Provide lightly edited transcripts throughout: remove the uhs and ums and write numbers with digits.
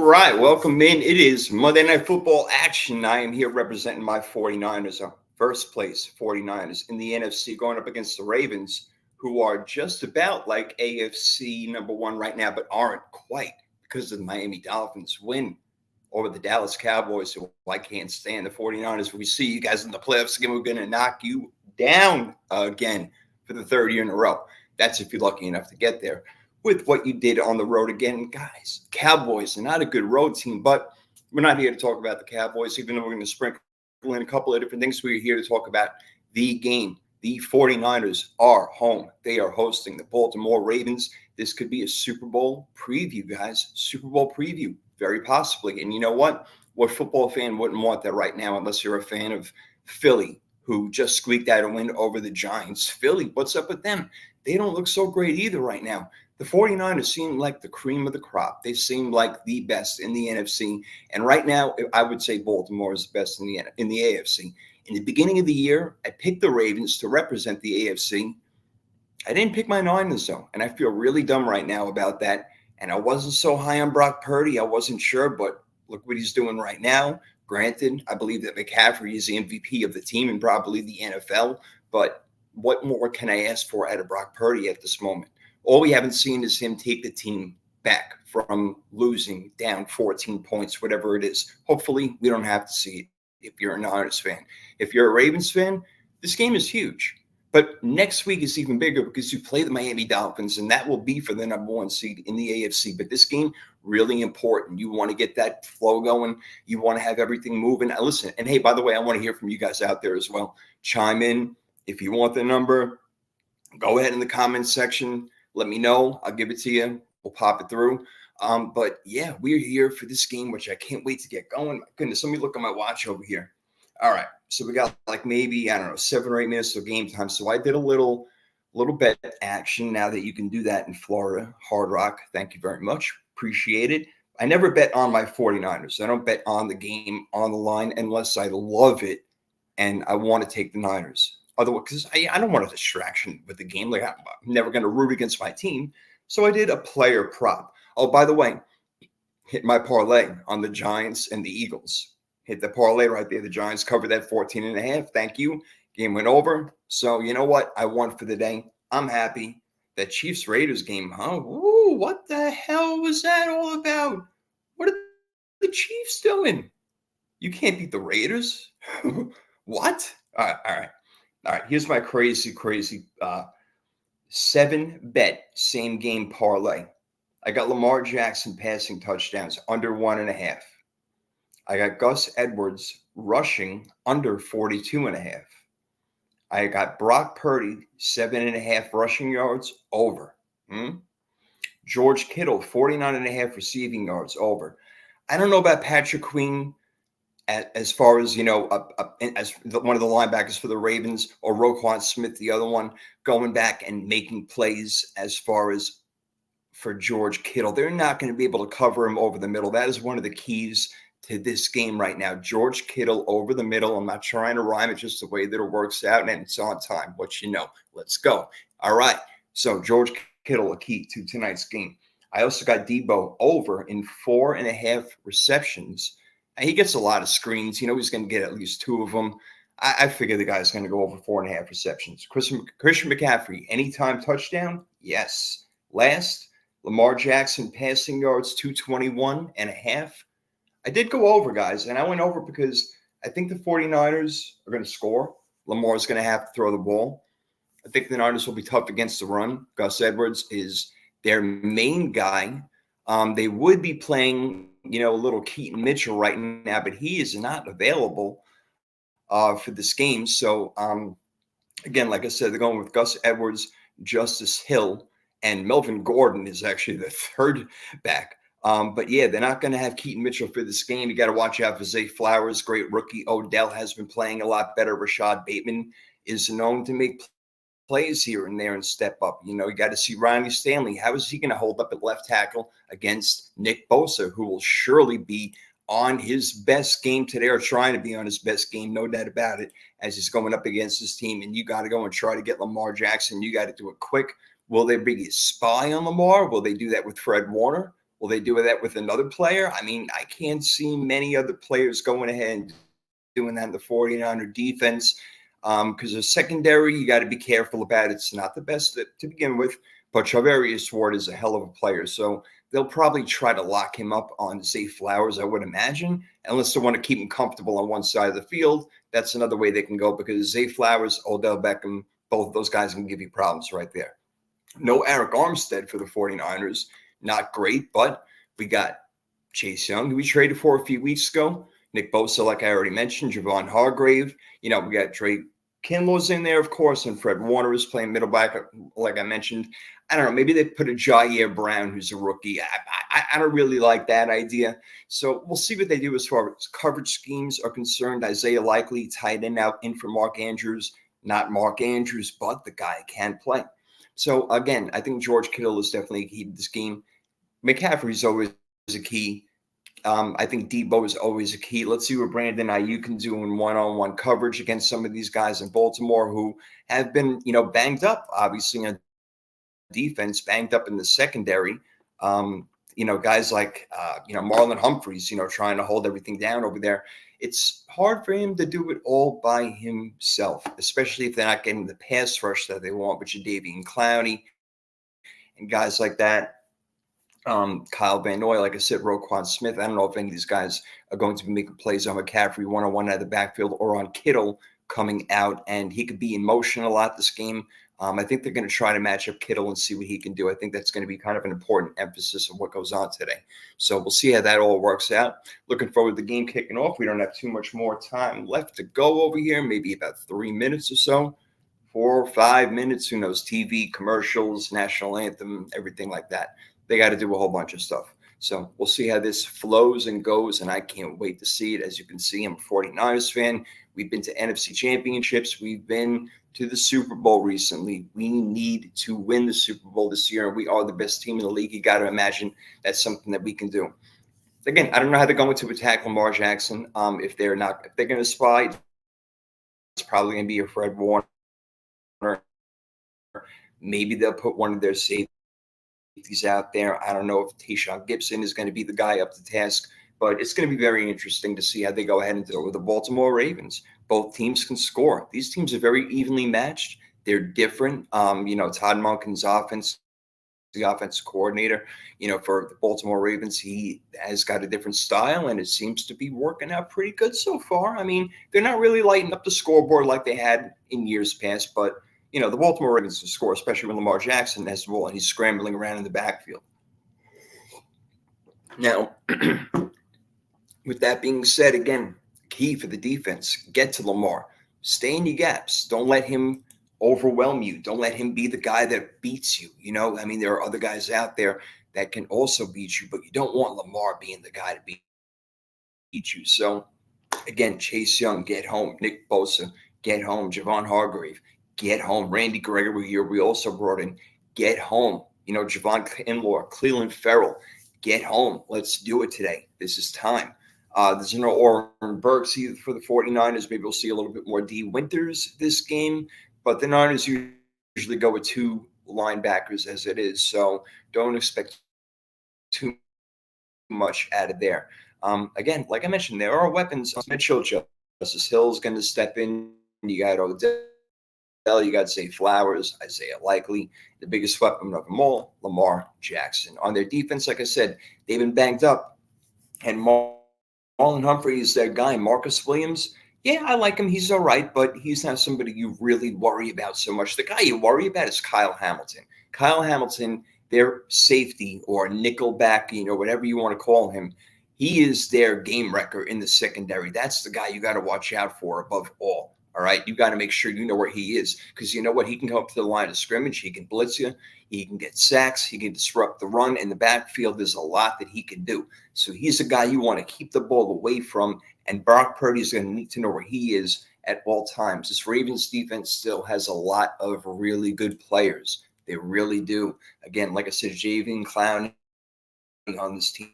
right, welcome in. It is Monday Night Football action. I am here representing my 49ers, first place 49ers in the NFC, going up against the Ravens, who are just about like AFC number one right now, but aren't quite because of the Miami Dolphins win over the Dallas Cowboys, who I can't stand. The 49ers, we see you guys in the playoffs again, we're going to knock you down again for the third year in a row. That's if you're lucky enough to get there with what you did on the road again. Guys, Cowboys are not a good road team, but we're not here to talk about the Cowboys, even though we're going to sprinkle in a couple of different things. We're here to talk about the game. The 49ers are home. They are hosting the Baltimore Ravens. This could be a Super Bowl preview, guys. Super Bowl preview, very possibly. And you know what? What football fan wouldn't want that right now unless you're a fan of Philly, who just squeaked out a win over the Giants? Philly, what's up with them? They don't look so great either right now. The 49ers seem like the cream of the crop. They seem like the best in the NFC. And right now, I would say Baltimore is the best in the AFC. In the beginning of the year, I picked the Ravens to represent the AFC. I didn't pick my Niners, though, and I feel really dumb right now about that. And I wasn't so high on Brock Purdy. I wasn't sure, but look what he's doing right now. Granted, I believe that McCaffrey is the MVP of the team and probably the NFL, but what more can I ask for out of Brock Purdy at this moment? All we haven't seen is him take the team back from losing down 14 points, whatever it is. Hopefully, we don't have to see it if you're a Niners fan. If you're a Ravens fan, this game is huge. But next week is even bigger because you play the Miami Dolphins, and that will be for the number one seed in the AFC. But this game, really important. You want to get that flow going. You want to have everything moving. Now, listen, and hey, by the way, I want to hear from you guys out there as well. Chime in. If you want the number, go ahead in the comments section. Let me know. I'll give it to you. We'll pop it through. But yeah, we're here for this game, which I can't wait to get going. My goodness, let me look at my watch over here. All right. So we got like maybe, I don't know, 7 or 8 minutes of game time. So I did a little bet action now that you can do that in Florida. Hard Rock. Thank you very much. Appreciate it. I never bet on my 49ers. I don't bet on the game on the line unless I love it and I want to take the Niners. Otherwise, because I don't want a distraction with the game. Like, I'm never going to root against my team. So I did a player prop. Oh, by the way, hit my parlay on the Giants and the Eagles. Hit the parlay right there. The Giants covered that 14.5. Thank you. Game went over. So you know what? I won for the day. I'm happy. That Chiefs-Raiders game, huh? Ooh, what the hell was that all about? What are the Chiefs doing? You can't beat the Raiders? What? All right. Here's my crazy 7-bet same game parlay. I got Lamar Jackson passing touchdowns under 1.5. I got Gus Edwards rushing under 42.5. I got Brock Purdy 7.5 rushing yards over. George Kittle 49.5 receiving yards over. I don't know about Patrick Queen as far as, as one of the linebackers for the Ravens, or Roquan Smith, the other one, going back and making plays as far as for George Kittle. They're not going to be able to cover him over the middle. That is one of the keys to this game right now. George Kittle over the middle. I'm not trying to rhyme it, just the way that it works out, and it's on time. What you know. Let's go. All right. So George Kittle, a key to tonight's game. I also got Debo over in 4.5 receptions. He gets a lot of screens. He's going to get at least 2 of them. I figure the guy's going to go over 4.5 receptions. Christian McCaffrey, anytime touchdown? Yes. Last, Lamar Jackson passing yards, 221.5. I did go over, guys, and I went over because I think the 49ers are going to score. Lamar's going to have to throw the ball. I think the Niners will be tough against the run. Gus Edwards is their main guy. They would be playing, a little Keaton Mitchell right now, but he is not available for this game. So, again, like I said, they're going with Gus Edwards, Justice Hill, and Melvin Gordon is actually the third back. But yeah, they're not going to have Keaton Mitchell for this game. You got to watch out for Zay Flowers, great rookie. Odell has been playing a lot better. Rashad Bateman is known to make plays here and there and step up. You got to see Ronnie Stanley. How is he going to hold up at left tackle against Nick Bosa, who will surely be on his best game today, or trying to be on his best game, no doubt about it, as he's going up against his team. And you got to go and try to get Lamar Jackson. You got to do it quick. Will there be a spy on Lamar? Will they do that with Fred Warner? Will they do that with another player? I mean, I can't see many other players going ahead and doing that in the 49er defense because the secondary, you got to be careful about. It's not the best to begin with, but Charvarius Ward is a hell of a player. So they'll probably try to lock him up on Zay Flowers, I would imagine, unless they want to keep him comfortable on one side of the field. That's another way they can go because Zay Flowers, Odell Beckham, both of those guys can give you problems right there. No Eric Armstead for the 49ers. Not great, but we got Chase Young, who we traded for a few weeks ago. Nick Bosa, like I already mentioned, Javon Hargrave. We got Drake Kinlow's in there, of course, and Fred Warner is playing middle back, like I mentioned. I don't know. Maybe they put a Jair Brown, who's a rookie. I don't really like that idea. So we'll see what they do as far as coverage schemes are concerned. Isaiah Likely tied in out in for Mark Andrews. Not Mark Andrews, but the guy can play. So, again, I think George Kittle is definitely a key to this game. McCaffrey's always a key. I think Debo is always a key. Let's see what Brandon Ayuk can do in one-on-one coverage against some of these guys in Baltimore who have been, banged up, obviously, on defense, banged up in the secondary. Guys like, Marlon Humphreys, trying to hold everything down over there. It's hard for him to do it all by himself, especially if they're not getting the pass rush that they want with Jadeveon Clowney and guys like that. Kyle Van Noy, like I said, Roquan Smith. I don't know if any of these guys are going to be making plays on McCaffrey one-on-one out of the backfield or on Kittle coming out, and he could be in motion a lot this game. I think they're going to try to match up Kittle and see what he can do. I think that's going to be kind of an important emphasis of what goes on today. So we'll see how that all works out. Looking forward to the game kicking off. We don't have too much more time left to go over here, maybe about 3 minutes or so, 4 or 5 minutes, who knows, TV, commercials, national anthem, everything like that. They got to do a whole bunch of stuff. So we'll see how this flows and goes, and I can't wait to see it. As you can see, I'm a 49ers fan. We've been to NFC championships. We've been to the Super Bowl recently. We need to win the Super Bowl this year, and we are the best team in the league. You got to imagine that's something that we can do. Again, I don't know how they're going to attack Lamar Jackson. If they're going to spy, it's probably going to be a Fred Warner. Maybe they'll put one of their safeties out there. I don't know if Tayshaun Gibson is going to be the guy up to task, but it's going to be very interesting to see how they go ahead and do it with the Baltimore Ravens. Both teams can score. These teams are very evenly matched. They're different. Todd Monken's offense, the offensive coordinator, for the Baltimore Ravens, he has got a different style, and it seems to be working out pretty good so far. I mean, they're not really lighting up the scoreboard like they had in years past, but the Baltimore Ravens can score, especially when Lamar Jackson has the ball and he's scrambling around in the backfield. Now, with that being said, again, key for the defense, get to Lamar. Stay in your gaps. Don't let him overwhelm you. Don't let him be the guy that beats you. There are other guys out there that can also beat you, but you don't want Lamar being the guy to beat you. So, again, Chase Young, get home. Nick Bosa, get home. Javon Hargrave, get home. Randy Gregory here, we also brought in, get home. Javon Kinlaw, Cleveland Ferrell, get home. Let's do it today. This is time. There's no Oren Burks either for the 49ers. Maybe we'll see a little bit more D. Winters this game, but the Niners usually go with 2 linebackers as it is, so don't expect too much out of there. Again, like I mentioned, there are weapons. Mitchell, Justice Hill is going to step in. You got Odell, you got Zay Flowers, Isaiah Likely, the biggest weapon of them all, Lamar Jackson. On their defense, like I said, they've been banged up, and Marlon Humphrey is their guy. Marcus Williams, yeah, I like him. He's all right, but he's not somebody you really worry about so much. The guy you worry about is Kyle Hamilton. Kyle Hamilton, their safety or nickel back, whatever you want to call him, he is their game wrecker in the secondary. That's the guy you got to watch out for above all. All right, you got to make sure you know where he is, because you know what? He can come up to the line of scrimmage. He can blitz you. He can get sacks. He can disrupt the run in the backfield. There's a lot that he can do. So he's a guy you want to keep the ball away from, and Brock Purdy is going to need to know where he is at all times. This Ravens defense still has a lot of really good players. They really do. Again, like I said, Jadeveon Clowney on this team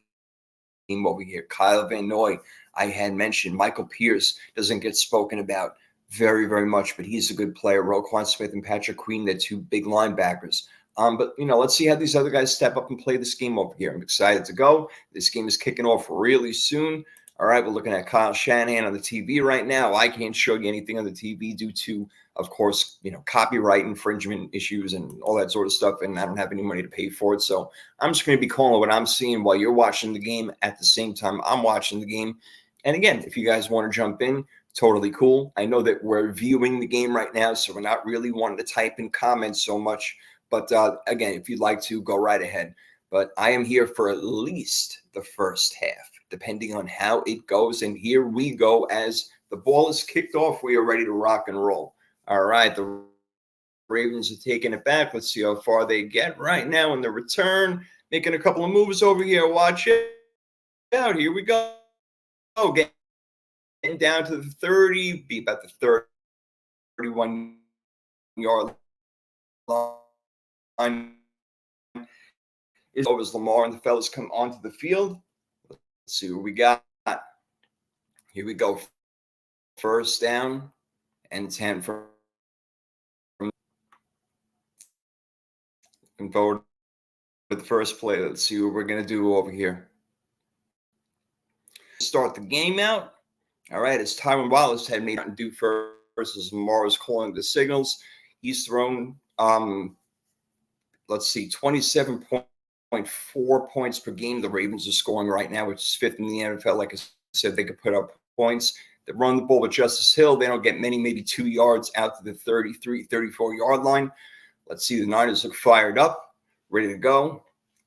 over here. Kyle Van Noy, I had mentioned. Michael Pierce doesn't get spoken about very, very much, but he's a good player. Roquan Smith and Patrick Queen, they're 2 big linebackers. But, let's see how these other guys step up and play this game over here. I'm excited to go. This game is kicking off really soon. All right, we're looking at Kyle Shanahan on the TV right now. I can't show you anything on the TV due to, of course, copyright infringement issues and all that sort of stuff, and I don't have any money to pay for it. So I'm just going to be calling what I'm seeing while you're watching the game at the same time I'm watching the game. And again, if you guys want to jump in, totally cool. I know that we're viewing the game right now, so we're not really wanting to type in comments so much. But again, if you'd like to, go right ahead. But I am here for at least the first half, depending on how it goes. And here we go. As the ball is kicked off, we are ready to rock and roll. All right, the Ravens are taking it back. Let's see how far they get right now in the return. Making a couple of moves over here. Watch it out. Here we go. Getting down to the 30, be about the 31-yard line. Is over as Lamar and the fellas come onto the field. Let's see what we got. Here we go. First down and 10 from forward to the first play. Let's see what we're going to do over here. Start the game out. All right, as Tyron Wallace had made nothing to do first versus Lamar is calling the signals. He's thrown, let's see, 27.4 points per game the Ravens are scoring right now, which is fifth in the NFL. Like I said, they could put up points. They run the ball with Justice Hill. They don't get many, maybe 2 yards out to the 33, 34-yard line. Let's see, the Niners look fired up, ready to go.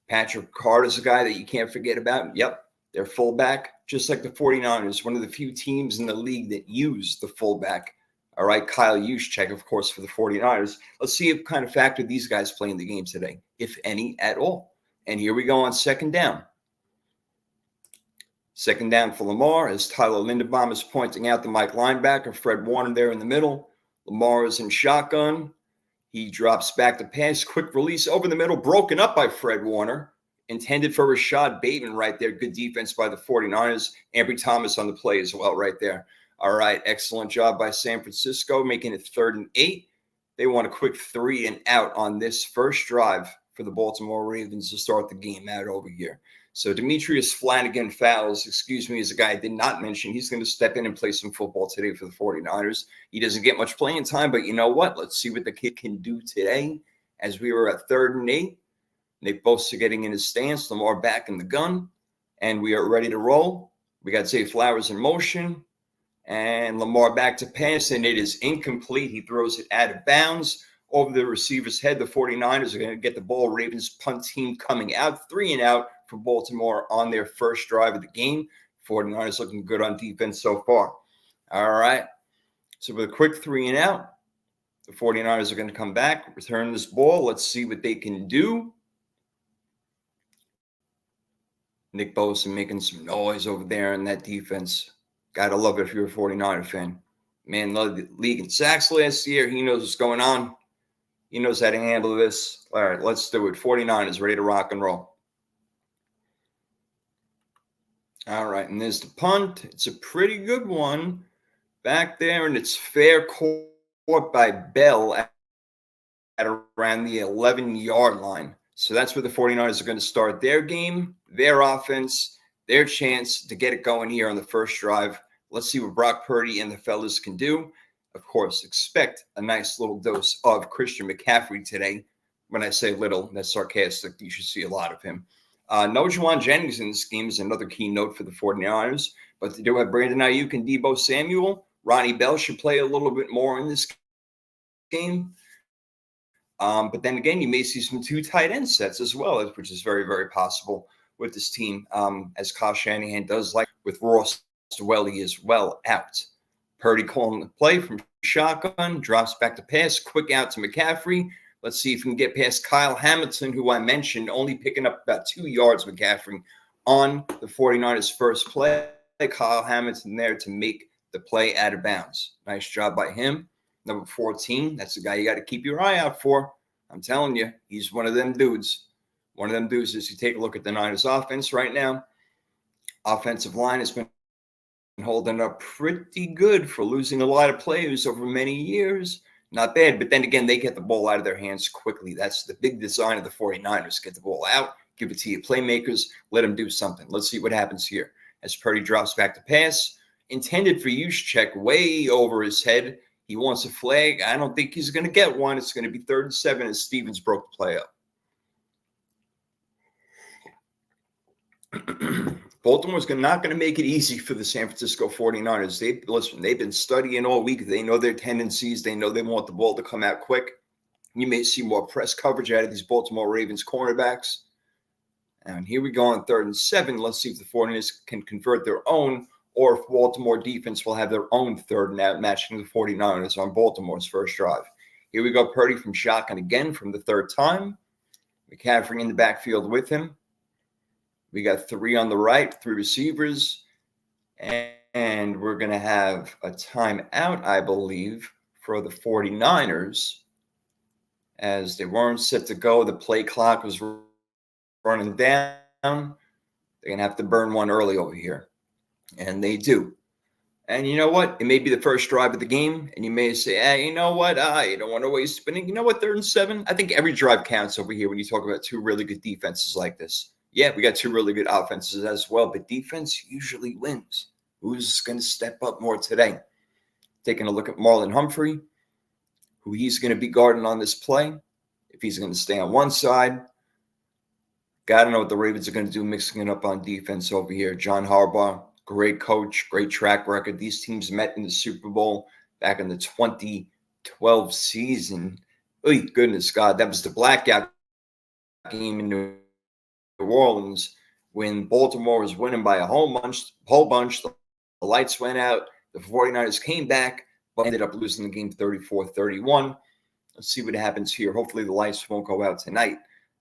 Patrick Carter's a guy that you can't forget about. Yep, their fullback, just like the 49ers, one of the few teams in the league that use the fullback. All right, Kyle Juszczyk, of course, for the 49ers. Let's see what kind of factor these guys play in the game today, if any at all. And here we go on second down. Second down for Lamar as Tyler Linderbaum is pointing out the Mike linebacker, Fred Warner there in the middle. Lamar is in shotgun. He drops back to pass. Quick release over the middle, broken up by Fred Warner. Intended for Rashad Bateman right there. Good defense by the 49ers. Ambry Thomas on the play as well right there. All right, excellent job by San Francisco, making it 3rd and 8. They want a quick 3 and out on this first drive for the Baltimore Ravens to start the game out over here. So Demetrius Flanagan Fowles, is a guy I did not mention. He's going to step in and play some football today for the 49ers. He doesn't get much playing time, but you know what? Let's see what the kid can do today as we were at 3rd and 8. Nick Bosa getting in his stance, Lamar back in the gun, and we are ready to roll. We got Zay Flowers in motion, and Lamar back to pass, and it is incomplete. He throws it out of bounds over the receiver's head. The 49ers are going to get the ball. Ravens punt team coming out, 3 and out for Baltimore on their first drive of the game. 49ers looking good on defense so far. All right. So with a quick 3 and out, the 49ers are going to come back, return this ball. Let's see what they can do. Nick Bosa making some noise over there in that defense. Gotta love it if you're a 49er fan. Man, led the league in sacks last year. He knows what's going on. He knows how to handle this. All right, let's do it. 49ers ready to rock and roll. All right, and there's the punt. It's a pretty good one back there, and it's fair caught by Bell at around the 11-yard line. So that's where the 49ers are going to start their game, their offense, their chance to get it going here on the first drive. Let's see what Brock Purdy and the fellas can do. Of course, expect a nice little dose of Christian McCaffrey today. When I say little, that's sarcastic. You should see a lot of him. No Juwan Jennings in this game is another key note for the 49ers. But they do have Brandon Ayuk and Deebo Samuel. Ronnie Bell should play a little bit more in this game. But then again, you may see some 2 tight end sets as well, which is very, very possible with this team, as Kyle Shanahan does like with Ross Dwelly as well out. Purdy calling the play from shotgun, drops back to pass, quick out to McCaffrey. Let's see if we can get past Kyle Hamilton, who I mentioned, only picking up about 2 yards, McCaffrey, on the 49ers' first play. Kyle Hamilton there to make the play out of bounds. Nice job by him. Number 14, that's the guy you got to keep your eye out for. I'm telling you, he's one of them dudes. One of them dudes is you take a look at the Niners offense right now. Offensive line has been holding up pretty good for losing a lot of players over many years. not bad. But then again, they get the ball out of their hands quickly. That's the big design of the 49ers. Get the ball out, give it to your playmakers, let them do something. Let's see what happens here. As Purdy drops back to pass, intended for Juszczyk way over his head. He wants a flag. I don't think he's going to get one. It's going to be 3rd and 7 as Stevens broke the play up. Baltimore's not going to make it easy for the San Francisco 49ers. They've been studying all week. They know their tendencies. They know they want the ball to come out quick. You may see more press coverage out of these Baltimore Ravens cornerbacks. And here we go on 3rd and 7. Let's see if the 49ers can convert their own, or if Baltimore defense will have their own 3rd and out, matching the 49ers on Baltimore's first drive. Here we go, Purdy from shotgun again from the 3rd time. McCaffrey in the backfield with him. We got 3 on the right, 3 receivers. And we're going to have a timeout, I believe, for the 49ers. As they weren't set to go, the play clock was running down. They're going to have to burn one early over here. And they do. And you know what? It may be the first drive of the game, and you may say, hey, you know what? You don't want to waste spinning. You know what? 3rd and 7. I think every drive counts over here when you talk about 2 really good defenses like this. Yeah, we got 2 really good offenses as well, but defense usually wins. Who's going to step up more today? Taking a look at Marlon Humphrey, who he's going to be guarding on this play. If he's going to stay on one side, got to know what the Ravens are going to do mixing it up on defense over here. John Harbaugh, great coach, great track record. These teams met in the Super Bowl back in the 2012 season. Oh, goodness God, that was the blackout game in New Orleans when Baltimore was winning by a whole bunch. The lights went out. The 49ers came back, but ended up losing the game 34-31. Let's see what happens here. Hopefully the lights won't go out tonight,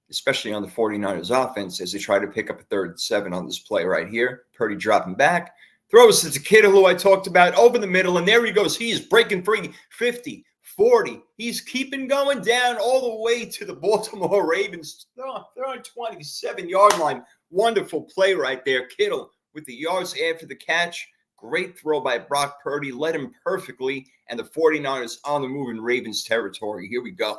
especially on the 49ers offense as they try to pick up a 3rd and 7 on this play right here. Purdy dropping back. Throws it to Kittle, who I talked about, over the middle, and there he goes. He is breaking free. 50, 40. He's keeping going down all the way to the Baltimore Ravens. They're on 27-yard line. Wonderful play right there. Kittle with the yards after the catch. Great throw by Brock Purdy. Led him perfectly. And the 49ers on the move in Ravens territory. Here we go.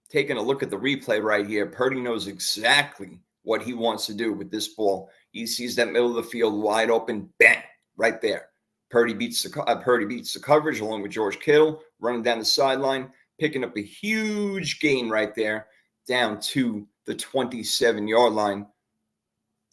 Taking a look at the replay right here. Purdy knows exactly what he wants to do with this ball. He sees that middle of the field wide open. Bang! Right there. Purdy beats the coverage along with George Kittle, running down the sideline, picking up a huge gain right there down to the 27-yard line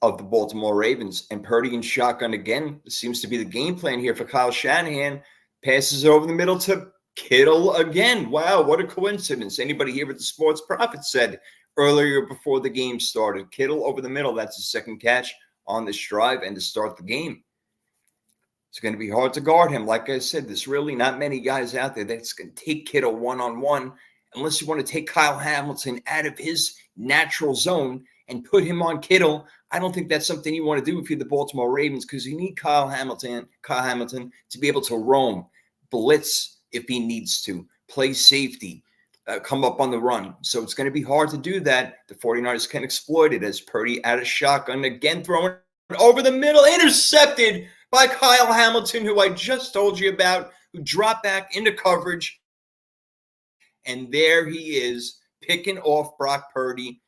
of the Baltimore Ravens. And Purdy in shotgun again. This seems to be the game plan here for Kyle Shanahan. Passes over the middle to Kittle again. Wow, what a coincidence. Anybody here at the Sports Prophet said earlier before the game started. Kittle over the middle. That's his 2nd catch on this drive and to start the game. It's going to be hard to guard him. Like I said, there's really not many guys out there that's going to take Kittle one-on-one unless you want to take Kyle Hamilton out of his natural zone and put him on Kittle. I don't think that's something you want to do if you're the Baltimore Ravens because you need Kyle Hamilton to be able to roam, blitz if he needs to, play safety, come up on the run. So it's going to be hard to do that. The 49ers can exploit it as Purdy out of shotgun again, throwing over the middle, intercepted by Kyle Hamilton, who I just told you about, who dropped back into coverage. And there he is, picking off Brock Purdy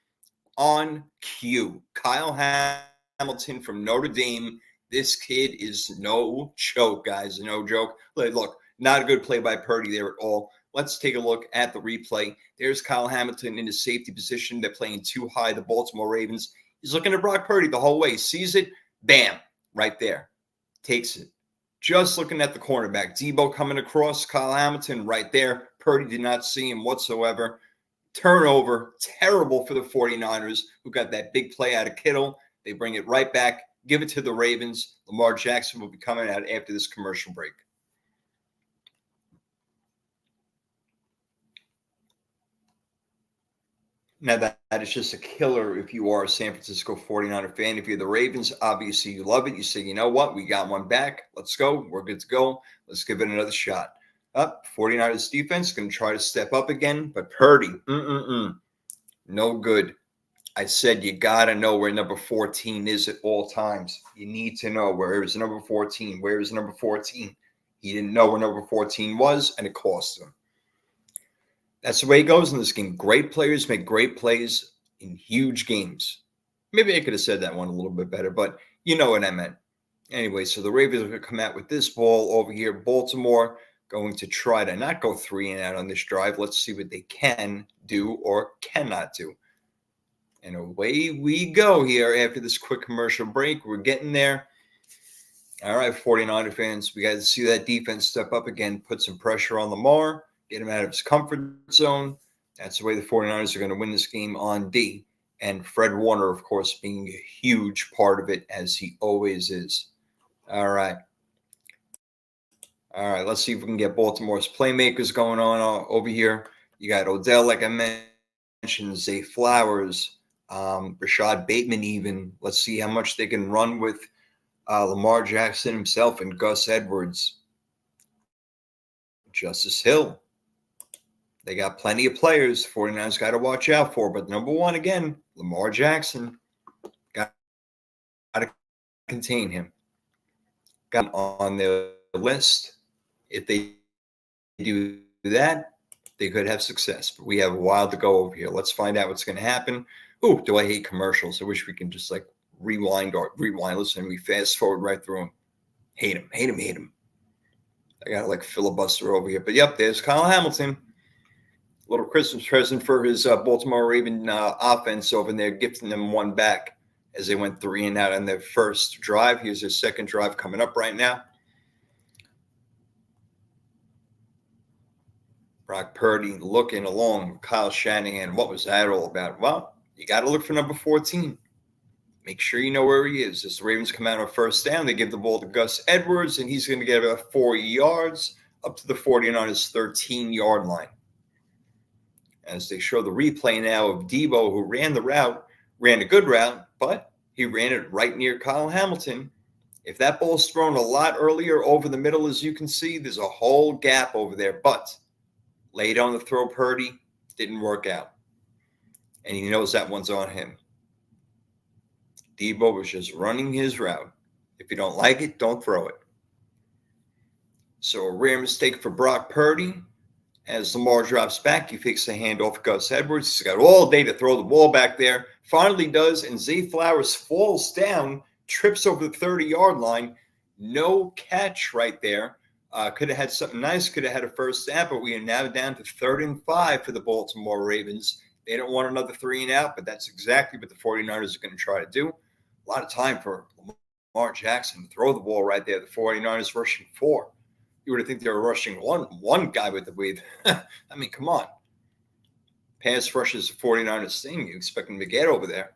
on cue. Kyle Hamilton from Notre Dame. This kid is no joke, guys. No joke. Look, not a good play by Purdy there at all. Let's take a look at the replay. There's Kyle Hamilton in his safety position. They're playing too high, the Baltimore Ravens. He's looking at Brock Purdy the whole way. Sees it. Bam. Right there. Takes it. Just looking at the cornerback. Debo coming across. Kyle Hamilton right there. Purdy did not see him whatsoever. Turnover. Terrible for the 49ers, who got that big play out of Kittle. They bring it right back. Give it to the Ravens. Lamar Jackson will be coming out after this commercial break. Now, that is just a killer if you are a San Francisco 49er fan. If you're the Ravens, obviously you love it. You say, you know what? We got one back. Let's go. We're good to go. Let's give it another shot. 49ers defense going to try to step up again, but Purdy, no good. I said you got to know where number 14 is at all times. You need to know where is number 14. Where is number 14? He didn't know where number 14 was, and it cost him. That's the way it goes in this game. Great players make great plays in huge games. Maybe I could have said that one a little bit better, but you know what I meant. Anyway, so the Ravens are going to come out with this ball over here. Baltimore going to try to not go 3 and out on this drive. Let's see what they can do or cannot do. And away we go here after this quick commercial break. We're getting there. All right, 49er fans, we got to see that defense step up again, put some pressure on Lamar, get him out of his comfort zone. That's the way the 49ers are going to win this game on D. And Fred Warner, of course, being a huge part of it, as he always is. All right, let's see if we can get Baltimore's playmakers going on over here. You got Odell, like I mentioned, Zay Flowers, Rashad Bateman even. Let's see how much they can run with Lamar Jackson himself and Gus Edwards. Justice Hill. They got plenty of players 49ers got to watch out for. But number one, again, Lamar Jackson. Got to contain him. Got on their list. If they do that, they could have success. But we have a while to go over here. Let's find out what's going to happen. Ooh, do I hate commercials? I wish we can just rewind. Listen, we fast forward right through them. Hate him. I got to filibuster over here. But yep, there's Kyle Hamilton. Little Christmas present for his Baltimore Raven offense over there, gifting them one back as they went 3 and out on their first drive. Here's their second drive coming up right now. Brock Purdy looking along with Kyle Shanahan. What was that all about? Well, you got to look for number 14. Make sure you know where he is. As the Ravens come out on first down, they give the ball to Gus Edwards, and he's going to get about 4 yards up to the 49ers' 13-yard line. As they show the replay now of Debo, who ran a good route, but he ran it right near Kyle Hamilton. If that ball's thrown a lot earlier over the middle, as you can see, there's a whole gap over there. But laid on the throw, Purdy, didn't work out. And he knows that one's on him. Debo was just running his route. If you don't like it, don't throw it. So a rare mistake for Brock Purdy. As Lamar drops back, he fakes the handoff Gus Edwards. He's got all day to throw the ball back there. Finally does, and Zay Flowers falls down, trips over the 30-yard line. No catch right there. Could have had something nice, could have had a first down, but we are now down to 3rd and 5 for the Baltimore Ravens. They don't want another 3 and out, but that's exactly what the 49ers are going to try to do. A lot of time for Lamar Jackson to throw the ball right there. The 49ers rushing 4. You would think they were rushing one guy with the weight. I mean, come on. Pass rush is the 49ers thing. You expect them to get over there.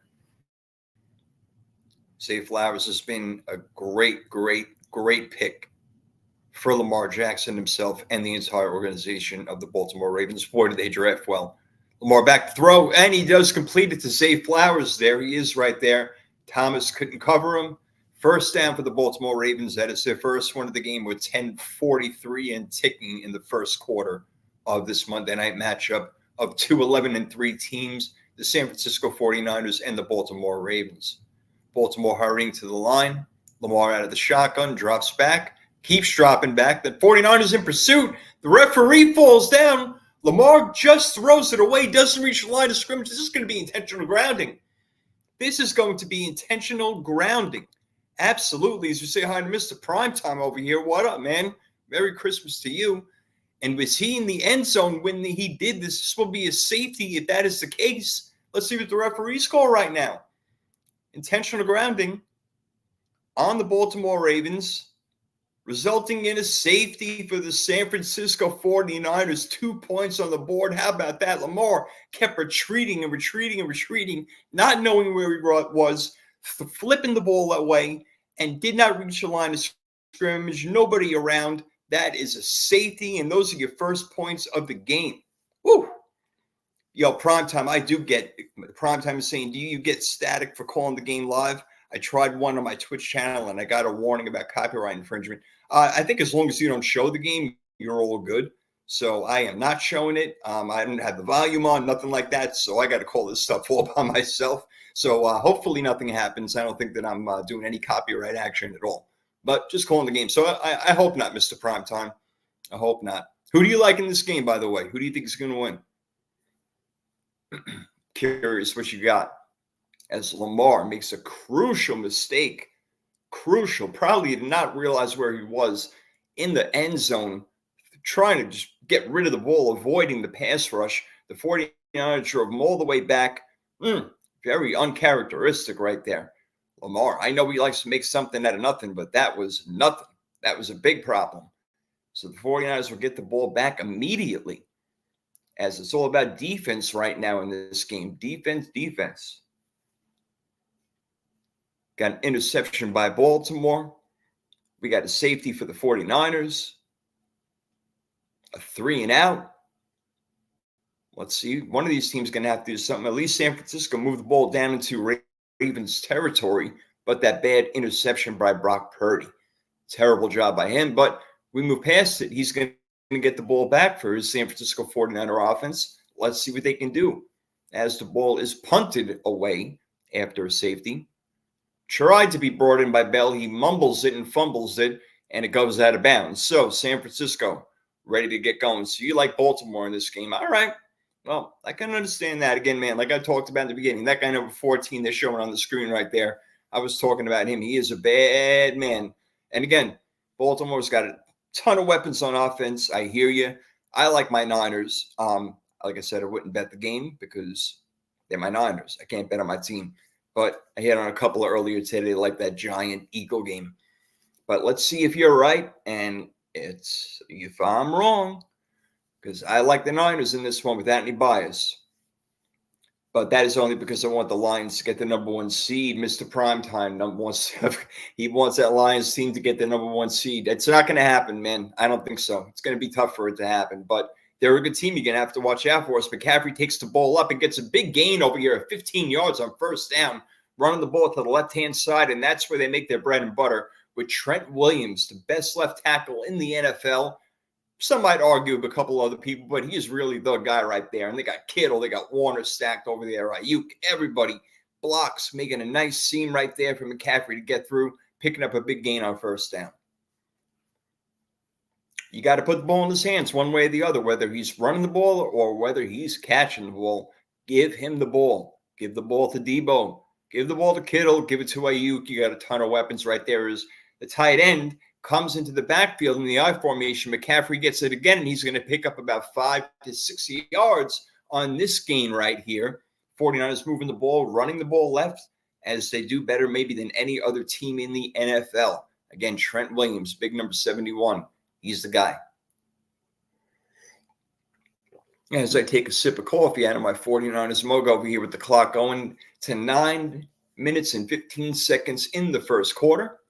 Zay Flowers has been a great pick for Lamar Jackson himself and the entire organization of the Baltimore Ravens. Boy, did they draft well. Lamar back to throw, and he does complete it to Zay Flowers. There he is right there. Thomas couldn't cover him. First down for the Baltimore Ravens. That is their first one of the game with 10:43 and ticking in the first quarter of this Monday night matchup of two 11-3 teams, the San Francisco 49ers and the Baltimore Ravens. Baltimore hurrying to the line. Lamar out of the shotgun, drops back, keeps dropping back. The 49ers in pursuit. The referee falls down. Lamar just throws it away, doesn't reach the line of scrimmage. This is going to be intentional grounding. This is going to be intentional grounding. Absolutely. As we say hi to Mr. Primetime over here. What up, man? Merry Christmas to you. And was he in the end zone when he did this? This will be a safety if that is the case. Let's see what the referees call right now. Intentional grounding on the Baltimore Ravens, resulting in a safety for the San Francisco 49ers. 2 points on the board. How about that? Lamar kept retreating, not knowing where he was, flipping the ball that way, and did not reach the line of scrimmage. Nobody around. That is a safety, and those are your first points of the game. Woo! Yo, Primetime, I do get – Primetime is saying, do you get static for calling the game live? I tried one on my Twitch channel, and I got a warning about copyright infringement. I think as long as you don't show the game, you're all good. So I am not showing it. I don't have the volume on, nothing like that. So I got to call this stuff all by myself. So hopefully nothing happens. I don't think that I'm doing any copyright action at all. But just calling the game. So I hope not, Mr. Primetime. I hope not. Who do you like in this game, by the way? Who do you think is going to win? Curious what you got. As Lamar makes a crucial mistake. Crucial. Probably did not realize where he was in the end zone, trying to just get rid of the ball, avoiding the pass rush. The 49ers drove him all the way back. Very uncharacteristic right there. Lamar, I know he likes to make something out of nothing, but that was nothing. That was a big problem. So the 49ers will get the ball back immediately, as it's all about defense right now in this game. Defense. Got an interception by Baltimore. We got a safety for the 49ers. A 3-and-out. Let's see. One of these teams is going to have to do something. At least San Francisco moved the ball down into Ravens territory, but that bad interception by Brock Purdy. Terrible job by him, but we move past it. He's going to get the ball back for his San Francisco 49er offense. Let's see what they can do. As the ball is punted away after a safety. Tried to be brought in by Bell. He mumbles it and fumbles it, and it goes out of bounds. So San Francisco ready to get going. So you like Baltimore in this game. All right. Well, I can understand that. Again, man, like I talked about in the beginning, that guy number 14 they're showing on the screen right there, I was talking about him. He is a bad man. And again, Baltimore's got a ton of weapons on offense. I hear you. I like my Niners. Like I said, I wouldn't bet the game because they're my Niners. I can't bet on my team. But I hit on a couple earlier today, like that Giant Eagle game. But let's see if you're right. And it's if I'm wrong, because I like the Niners in this one without any bias. But that is only because I want the Lions to get the number 1 seed. Mr. Primetime, he wants that Lions team to get the number 1 seed. It's not going to happen, man. I don't think so. It's going to be tough for it to happen. But they're a good team. You're going to have to watch out for us. McCaffrey takes the ball up and gets a big gain over here at 15 yards on first down, running the ball to the left-hand side, and that's where they make their bread and butter with Trent Williams, the best left tackle in the NFL. Some might argue with a couple other people, but he is really the guy right there. And they got Kittle, they got Warner stacked over there, Ayuk, everybody blocks, making a nice seam right there for McCaffrey to get through, picking up a big gain on first down. You got to put the ball in his hands one way or the other, whether he's running the ball or whether he's catching the ball. Give him the ball. Give the ball to Debo. Give the ball to Kittle. Give it to Ayuk. You got a ton of weapons right there. Is the tight end comes into the backfield in the I formation. McCaffrey gets it again, and he's going to pick up about 5 to 6 yards on this gain right here. 49ers moving the ball, running the ball left, as they do better maybe than any other team in the NFL. Again, Trent Williams, big number 71. He's the guy. As I take a sip of coffee out of my 49ers mug over here with the clock going to 9 minutes and 15 seconds in the first quarter.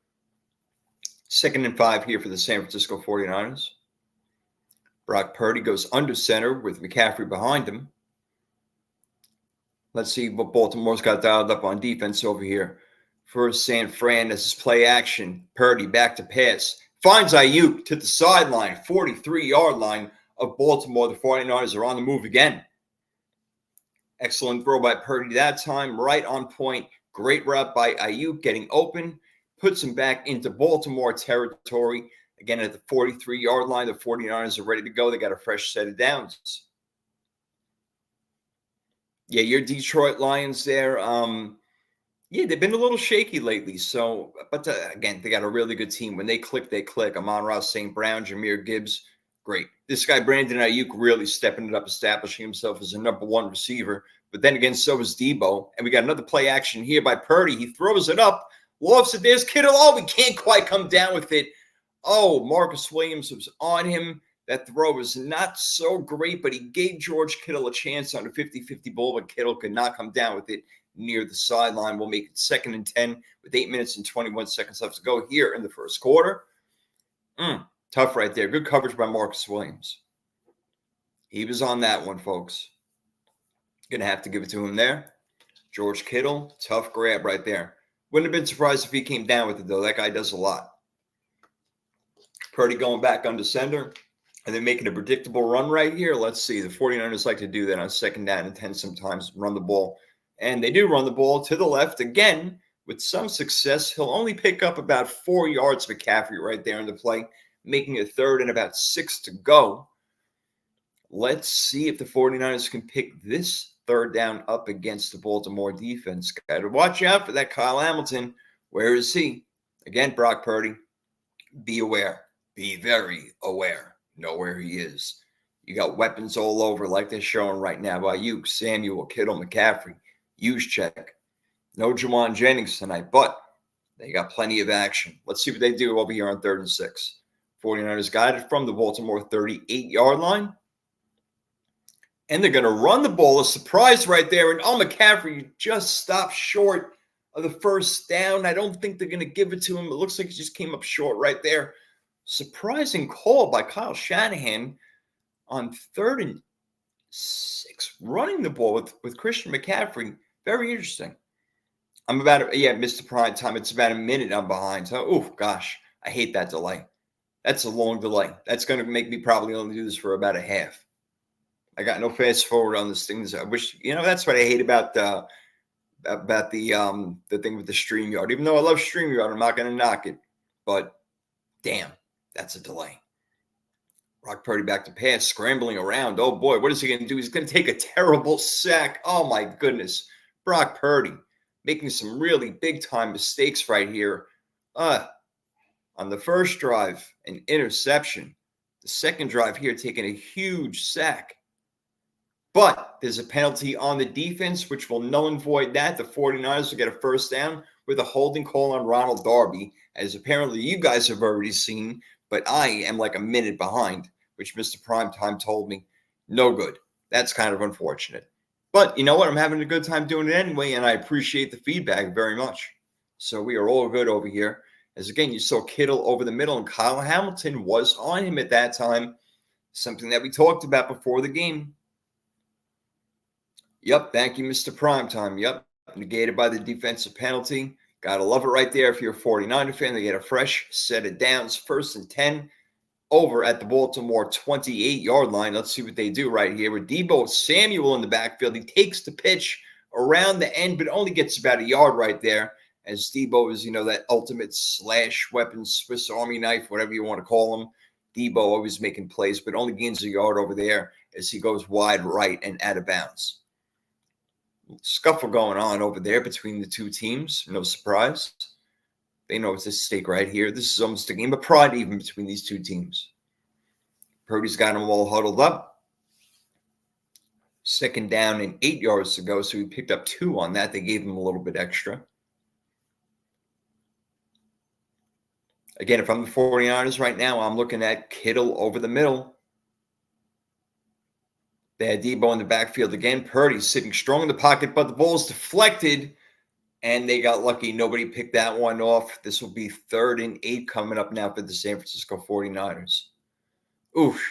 2nd and 5 here for the San Francisco 49ers. Brock Purdy goes under center with McCaffrey behind him. Let's see what Baltimore's got dialed up on defense over here. First San Fran, this is play action. Purdy back to pass. Finds Ayuk to the sideline, 43-yard line of Baltimore. The 49ers are on the move again. Excellent throw by Purdy that time, right on point. Great route by Ayuk, getting open. Puts him back into Baltimore territory. Again, at the 43-yard line, the 49ers are ready to go. They got a fresh set of downs. Yeah, your Detroit Lions there. Yeah, they've been a little shaky lately. So, but again, they got a really good team. When they click, they click. Amon-Ra St. Brown, Jahmyr Gibbs, great. This guy, Brandon Ayuk, really stepping it up, establishing himself as a number 1 receiver. But then again, so is Debo. And we got another play action here by Purdy. He throws it up. Lofts it. There's Kittle. Oh, we can't quite come down with it. Oh, Marcus Williams was on him. That throw was not so great, but he gave George Kittle a chance on a 50-50 ball, but Kittle could not come down with it near the sideline. We'll make it 2nd and 10 with 8 minutes and 21 seconds left to go here in the first quarter. Tough right there. Good coverage by Marcus Williams. He was on that one, folks. Going to have to give it to him there. George Kittle, tough grab right there. Wouldn't have been surprised if he came down with it, though. That guy does a lot. Purdy going back under center. And then making a predictable run right here. Let's see. The 49ers like to do that on 2nd down and 10 sometimes, run the ball. And they do run the ball to the left again. with some success, he'll only pick up about 4 yards. McCaffrey right there in the play, making it third and about 6 to go. Let's see if the 49ers can pick this third down up against the Baltimore defense. Got to watch out for that Kyle Hamilton. Where is he? Again, Brock Purdy. Be aware. Be very aware. Know where he is. You got weapons all over like they're showing right now by Ayuk, Samuel, Kittle, McCaffrey, Juszczyk. No Juwan Jennings tonight, but they got plenty of action. Let's see what they do over here on 3rd and 6. 49ers got it from the Baltimore 38-yard line. And they're going to run the ball. A surprise right there. And McCaffrey just stopped short of the first down. I don't think they're going to give it to him. It looks like he just came up short right there. Surprising call by Kyle Shanahan on 3rd and 6, running the ball with Christian McCaffrey. Very interesting. I'm about to, Mr. Prime Time. It's about a minute I'm behind. So, oh, gosh, I hate that delay. That's a long delay. That's going to make me probably only do this for about a half. I got no fast forward on this thing. I wish, that's what I hate about the thing with the StreamYard. Even though I love StreamYard, I'm not going to knock it. But, damn, that's a delay. Brock Purdy back to pass, scrambling around. Oh, boy, what is he going to do? He's going to take a terrible sack. Oh, my goodness. Brock Purdy making some really big-time mistakes right here. On the first drive, an interception. The second drive here, taking a huge sack. But there's a penalty on the defense, which will null and void that. The 49ers will get a first down with a holding call on Ronald Darby, as apparently you guys have already seen, but I am like a minute behind, which Mr. Primetime told me. No good. That's kind of unfortunate. But you know what? I'm having a good time doing it anyway, and I appreciate the feedback very much. So we are all good over here. As again, you saw Kittle over the middle, and Kyle Hamilton was on him at that time, something that we talked about before the game. Yep, thank you, Mr. Primetime. Yep, negated by the defensive penalty. Got to love it right there if you're a 49er fan. They get a fresh set of downs, 1st and 10 over at the Baltimore 28-yard line. Let's see what they do right here with Deebo Samuel in the backfield. He takes the pitch around the end, but only gets about a yard right there, as Deebo is, that ultimate slash weapon, Swiss Army knife, whatever you want to call him. Deebo always making plays, but only gains a yard over there as he goes wide right and out of bounds. Scuffle going on over there between the two teams. No surprise. They know it's at stake right here. This is almost a game of pride even between these two teams. Purdy's got them all huddled up. 2nd down and 8 yards to go, so he picked up 2 on that. They gave him a little bit extra. Again, if I'm the 49ers right now, I'm looking at Kittle over the middle. They had Deebo in the backfield again. Purdy sitting strong in the pocket, but the ball's deflected, and they got lucky. Nobody picked that one off. This will be 3rd and 8 coming up now for the San Francisco 49ers. Oof,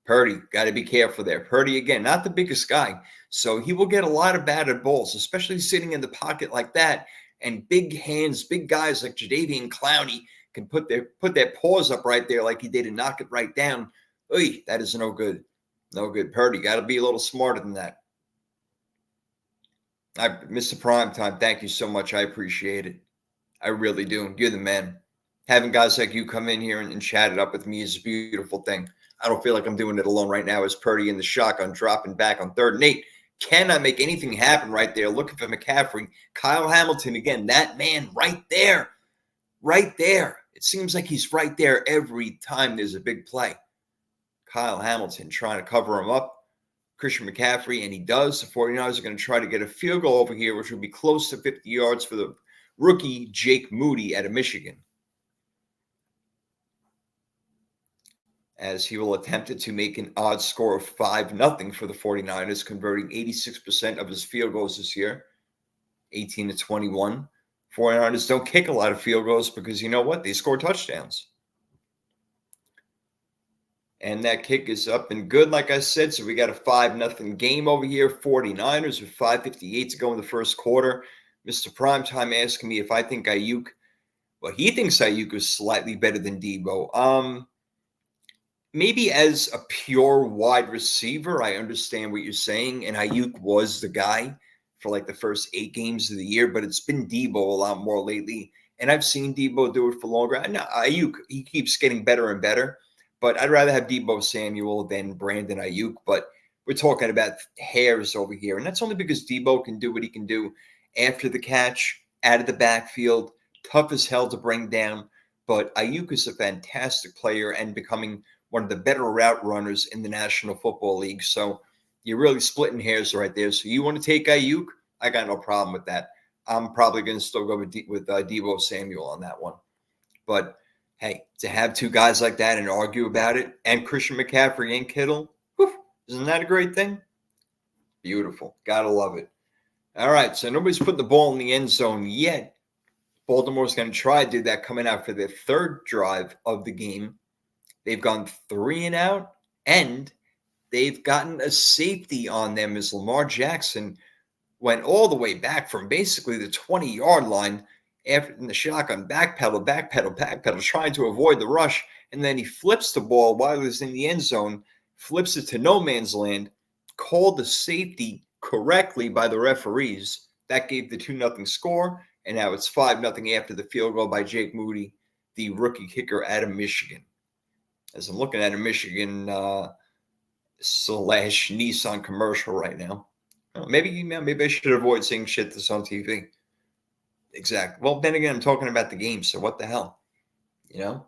Purdy, got to be careful there. Purdy, again, not the biggest guy, so he will get a lot of batted balls, especially sitting in the pocket like that. And big hands, big guys like Jadeveon Clowney can put their paws up right there like he did and knock it right down. Oy, that is no good. No good. Purdy, got to be a little smarter than that. Mr. Primetime, thank you so much. I appreciate it. I really do. You're the man. Having guys like you come in here and chat it up with me is a beautiful thing. I don't feel like I'm doing it alone right now as Purdy in the shotgun, dropping back on 3rd and 8. Cannot make anything happen right there. Looking for McCaffrey. Kyle Hamilton, again, that man right there. Right there. It seems like he's right there every time there's a big play. Kyle Hamilton trying to cover him up. Christian McCaffrey, and he does. The 49ers are going to try to get a field goal over here, which would be close to 50 yards for the rookie Jake Moody out of Michigan. As he will attempt it to make an odd score of 5-0 for the 49ers, converting 86% of his field goals this year, 18 to 21. 49ers don't kick a lot of field goals because you know what? They score touchdowns. And that kick is up and good, like I said. So we got a 5-0 game over here. 49ers with 5:58 to go in the first quarter. Mr. Primetime asking me if I think Ayuk. Well, he thinks Ayuk is slightly better than Deebo. Maybe as a pure wide receiver, I understand what you're saying. And Ayuk was the guy for like the first 8 games of the year, but it's been Debo a lot more lately. And I've seen Debo do it for longer. I know Ayuk, he keeps getting better and better, but I'd rather have Debo Samuel than Brandon Ayuk. But we're talking about hairs over here. And that's only because Debo can do what he can do after the catch, out of the backfield, tough as hell to bring down. But Ayuk is a fantastic player and becoming one of the better route runners in the National Football League. So you're really splitting hairs right there. So you want to take Ayuk? I got no problem with that. I'm probably going to still go with Debo Samuel on that one. But hey, to have two guys like that and argue about it, and Christian McCaffrey and Kittle, whew, isn't that a great thing? Beautiful. Gotta love it. All right, so nobody's put the ball in the end zone yet. Baltimore's going to try to do that coming out for their third drive of the game. They've gone 3 and out, and they've gotten a safety on them as Lamar Jackson went all the way back from basically the 20-yard line after in the shotgun, backpedal, trying to avoid the rush. And then he flips the ball while he was in the end zone, flips it to no man's land, called the safety correctly by the referees. That gave the 2-0 score, and now it's 5-0 after the field goal by Jake Moody, the rookie kicker out of Michigan. As I'm looking at a Michigan slash Nissan commercial right now. Maybe I should avoid seeing shit that's on TV. Exactly. Well, then again, I'm talking about the game, so what the hell? You know?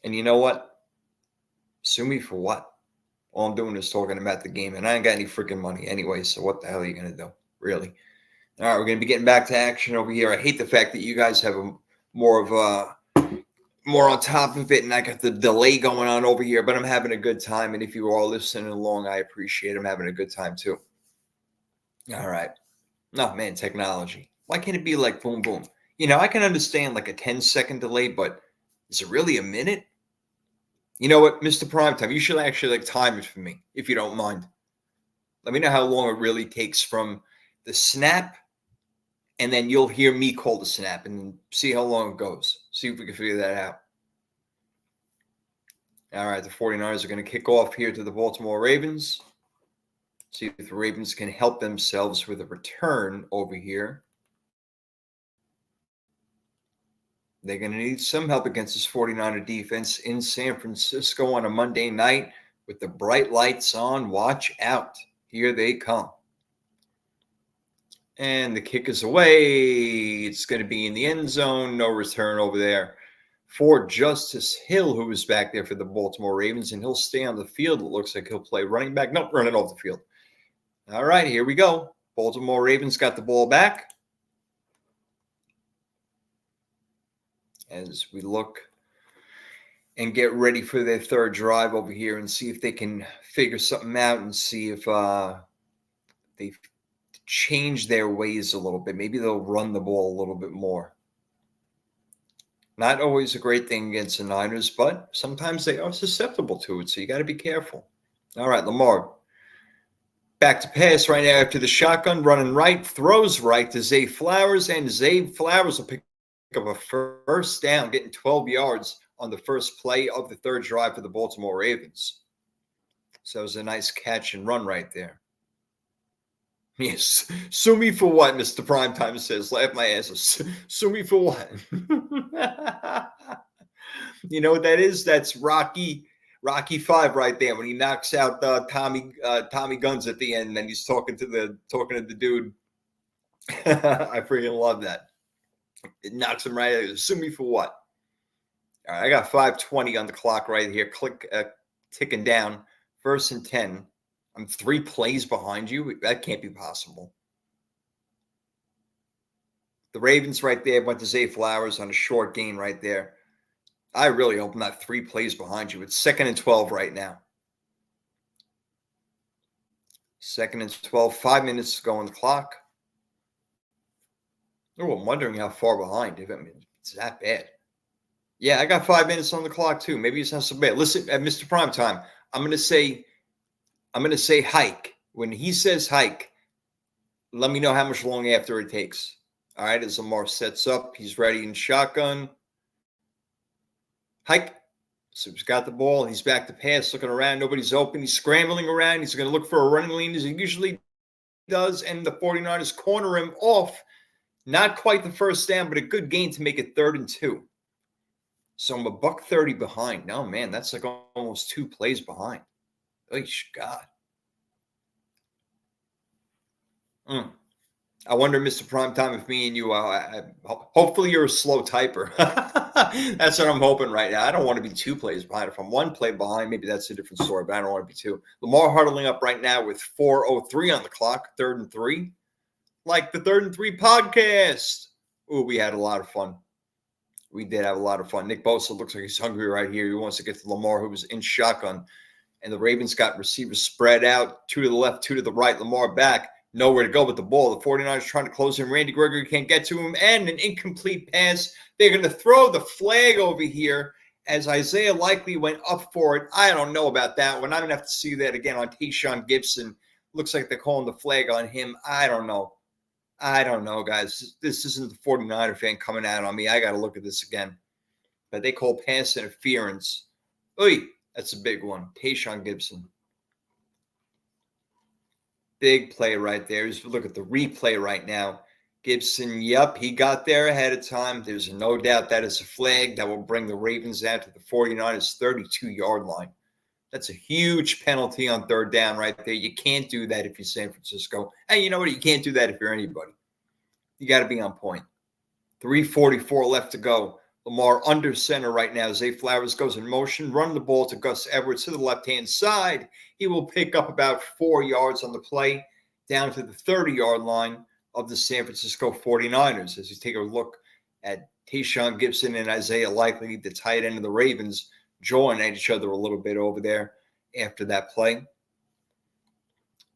And you know what? Sue me for what? All I'm doing is talking about the game, and I ain't got any freaking money anyway, so what the hell are you going to do? Really? All right, we're going to be getting back to action over here. I hate the fact that you guys have more on top of it, and I got the delay going on over here, but I'm having a good time, and if you are listening along, I appreciate it. I'm having a good time, too. All right. No, man, technology. Why can't it be like boom, boom? You know, I can understand like a 10-second delay, but is it really a minute? You know what, Mr. Primetime, you should actually like time it for me, if you don't mind. Let me know how long it really takes from the snap, and then you'll hear me call the snap and see how long it goes. See if we can figure that out. All right, the 49ers are going to kick off here to the Baltimore Ravens. See if the Ravens can help themselves with a return over here. They're going to need some help against this 49er defense in San Francisco on a Monday night with the bright lights on. Watch out. Here they come. And the kick is away. It's going to be in the end zone. No return over there for Justice Hill, who is back there for the Baltimore Ravens, and he'll stay on the field. It looks like he'll play running back. Nope, running off the field. All right, here we go. Baltimore Ravens got the ball back. As we look and get ready for their third drive over here and see if they can figure something out and see if they've changed their ways a little bit. Maybe they'll run the ball a little bit more. Not always a great thing against the Niners, but sometimes they are susceptible to it, so you got to be careful. All right, Lamar. Back to pass right now after the shotgun, running right, throws right to Zay Flowers, and Zay Flowers will pick up a first down, getting 12 yards on the first play of the third drive for the Baltimore Ravens. So it was a nice catch and run right there. Yes, sue me for what, Mr. Primetime says. Laugh my ass off. Sue me for what? You know what that is? That's Rocky 5 right there when he knocks out Tommy Guns at the end, and then he's talking to the dude. I freaking love that. It knocks him right out. Sue me for what? All right, I got 5:20 on the clock right here. Ticking down. 1st and 10. I'm 3 plays behind you. That can't be possible. The Ravens right there went to Zay Flowers on a short gain right there. I really hope I'm not 3 plays behind you. It's 2nd and 12 right now. 2nd and 12. 5 minutes to go on the clock. Oh, I'm wondering how far behind. If it's that bad. Yeah, I got 5 minutes on the clock too. Maybe it's not so bad. Listen, Mr. Primetime, I'm going to say hike. When he says hike, let me know how much long after it takes. All right, as Lamar sets up, he's ready in shotgun. Hike. So he's got the ball. He's back to pass, looking around. Nobody's open. He's scrambling around. He's going to look for a running lane as he usually does, and the 49ers corner him off. Not quite the first down, but a good gain to make it 3rd and 2. So I'm a $1.30 behind. No, man, that's like almost 2 plays behind. Oh, God. I wonder, Mr. Primetime, if me and you, hopefully you're a slow typer. That's what I'm hoping right now. I don't want to be 2 plays behind. If I'm 1 play behind, maybe that's a different story, but I don't want to be 2. Lamar huddling up right now with 4:03 on the clock, 3rd and 3. Like the 3rd and 3 podcast. Ooh, we had a lot of fun. We did have a lot of fun. Nick Bosa looks like he's hungry right here. He wants to get to Lamar, who was in shotgun. And the Ravens got receivers spread out, 2 to the left, 2 to the right. Lamar back. Nowhere to go with the ball. The 49ers trying to close him. Randy Gregory can't get to him. And an incomplete pass. They're going to throw the flag over here as Isaiah Likely went up for it. I don't know about that one. I'm going to have to see that again on Tayshaun Gibson. Looks like they're calling the flag on him. I don't know, guys. This isn't the 49er fan coming out on me. I got to look at this again. But they call pass interference. Oy, that's a big one. Tayshaun Gibson. Big play right there. Just look at the replay right now. Gibson, yep, he got there ahead of time. There's no doubt that is a flag that will bring the Ravens out to the 49ers 32-yard line. That's a huge penalty on 3rd down right there. You can't do that if you're San Francisco. And you know what? You can't do that if you're anybody. You got to be on point. 3:44 left to go. Lamar under center right now. Zay Flowers goes in motion. Run the ball to Gus Edwards to the left-hand side. He will pick up about 4 yards on the play down to the 30-yard line of the San Francisco 49ers. As you take a look at Tayshaun Gibson and Isaiah Likely, the tight end of the Ravens, jawing at each other a little bit over there after that play.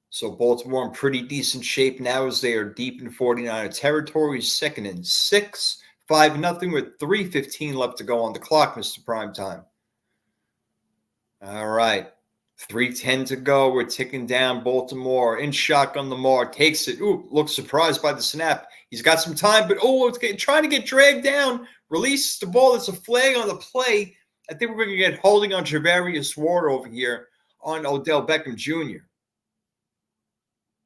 So Baltimore in pretty decent shape now as they are deep in 49er territory. 2nd and 6. 5-0 with 3:15 left to go on the clock, Mr. Primetime. All right. 3:10 to go. We're ticking down. Baltimore in shotgun. Lamar takes it. Ooh, looks surprised by the snap. He's got some time, but it's trying to get dragged down. Releases the ball. It's a flag on the play. I think we're going to get holding on Javarius Ward over here on Odell Beckham Jr.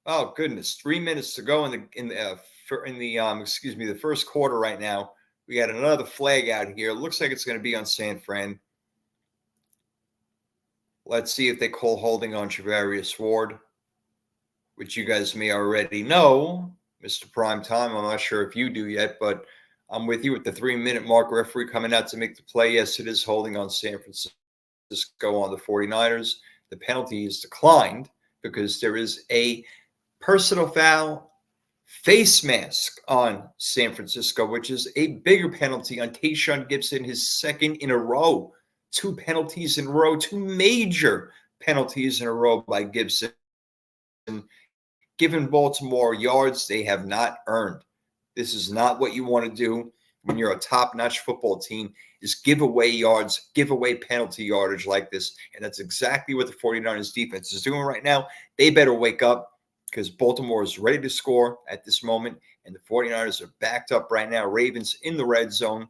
Oh goodness! 3 minutes to go in the first quarter right now. We got another flag out here. Looks like it's going to be on San Fran. Let's see if they call holding on Javarius Ward, which you guys may already know, Mr. Primetime. I'm not sure if you do yet, but I'm with you at the 3-minute mark. Referee coming out to make the play. Yes, it is holding on San Francisco on the 49ers. The penalty is declined because there is a personal foul face mask on San Francisco, which is a bigger penalty on Tayshaun Gibson, his 2nd in a row. 2 penalties in a row, 2 major penalties in a row by Gibson, giving Baltimore yards they have not earned. This is not what you want to do when you're a top-notch football team, is give away yards, give away penalty yardage like this. And that's exactly what the 49ers defense is doing right now. They better wake up because Baltimore is ready to score at this moment, and the 49ers are backed up right now. Ravens in the red zone.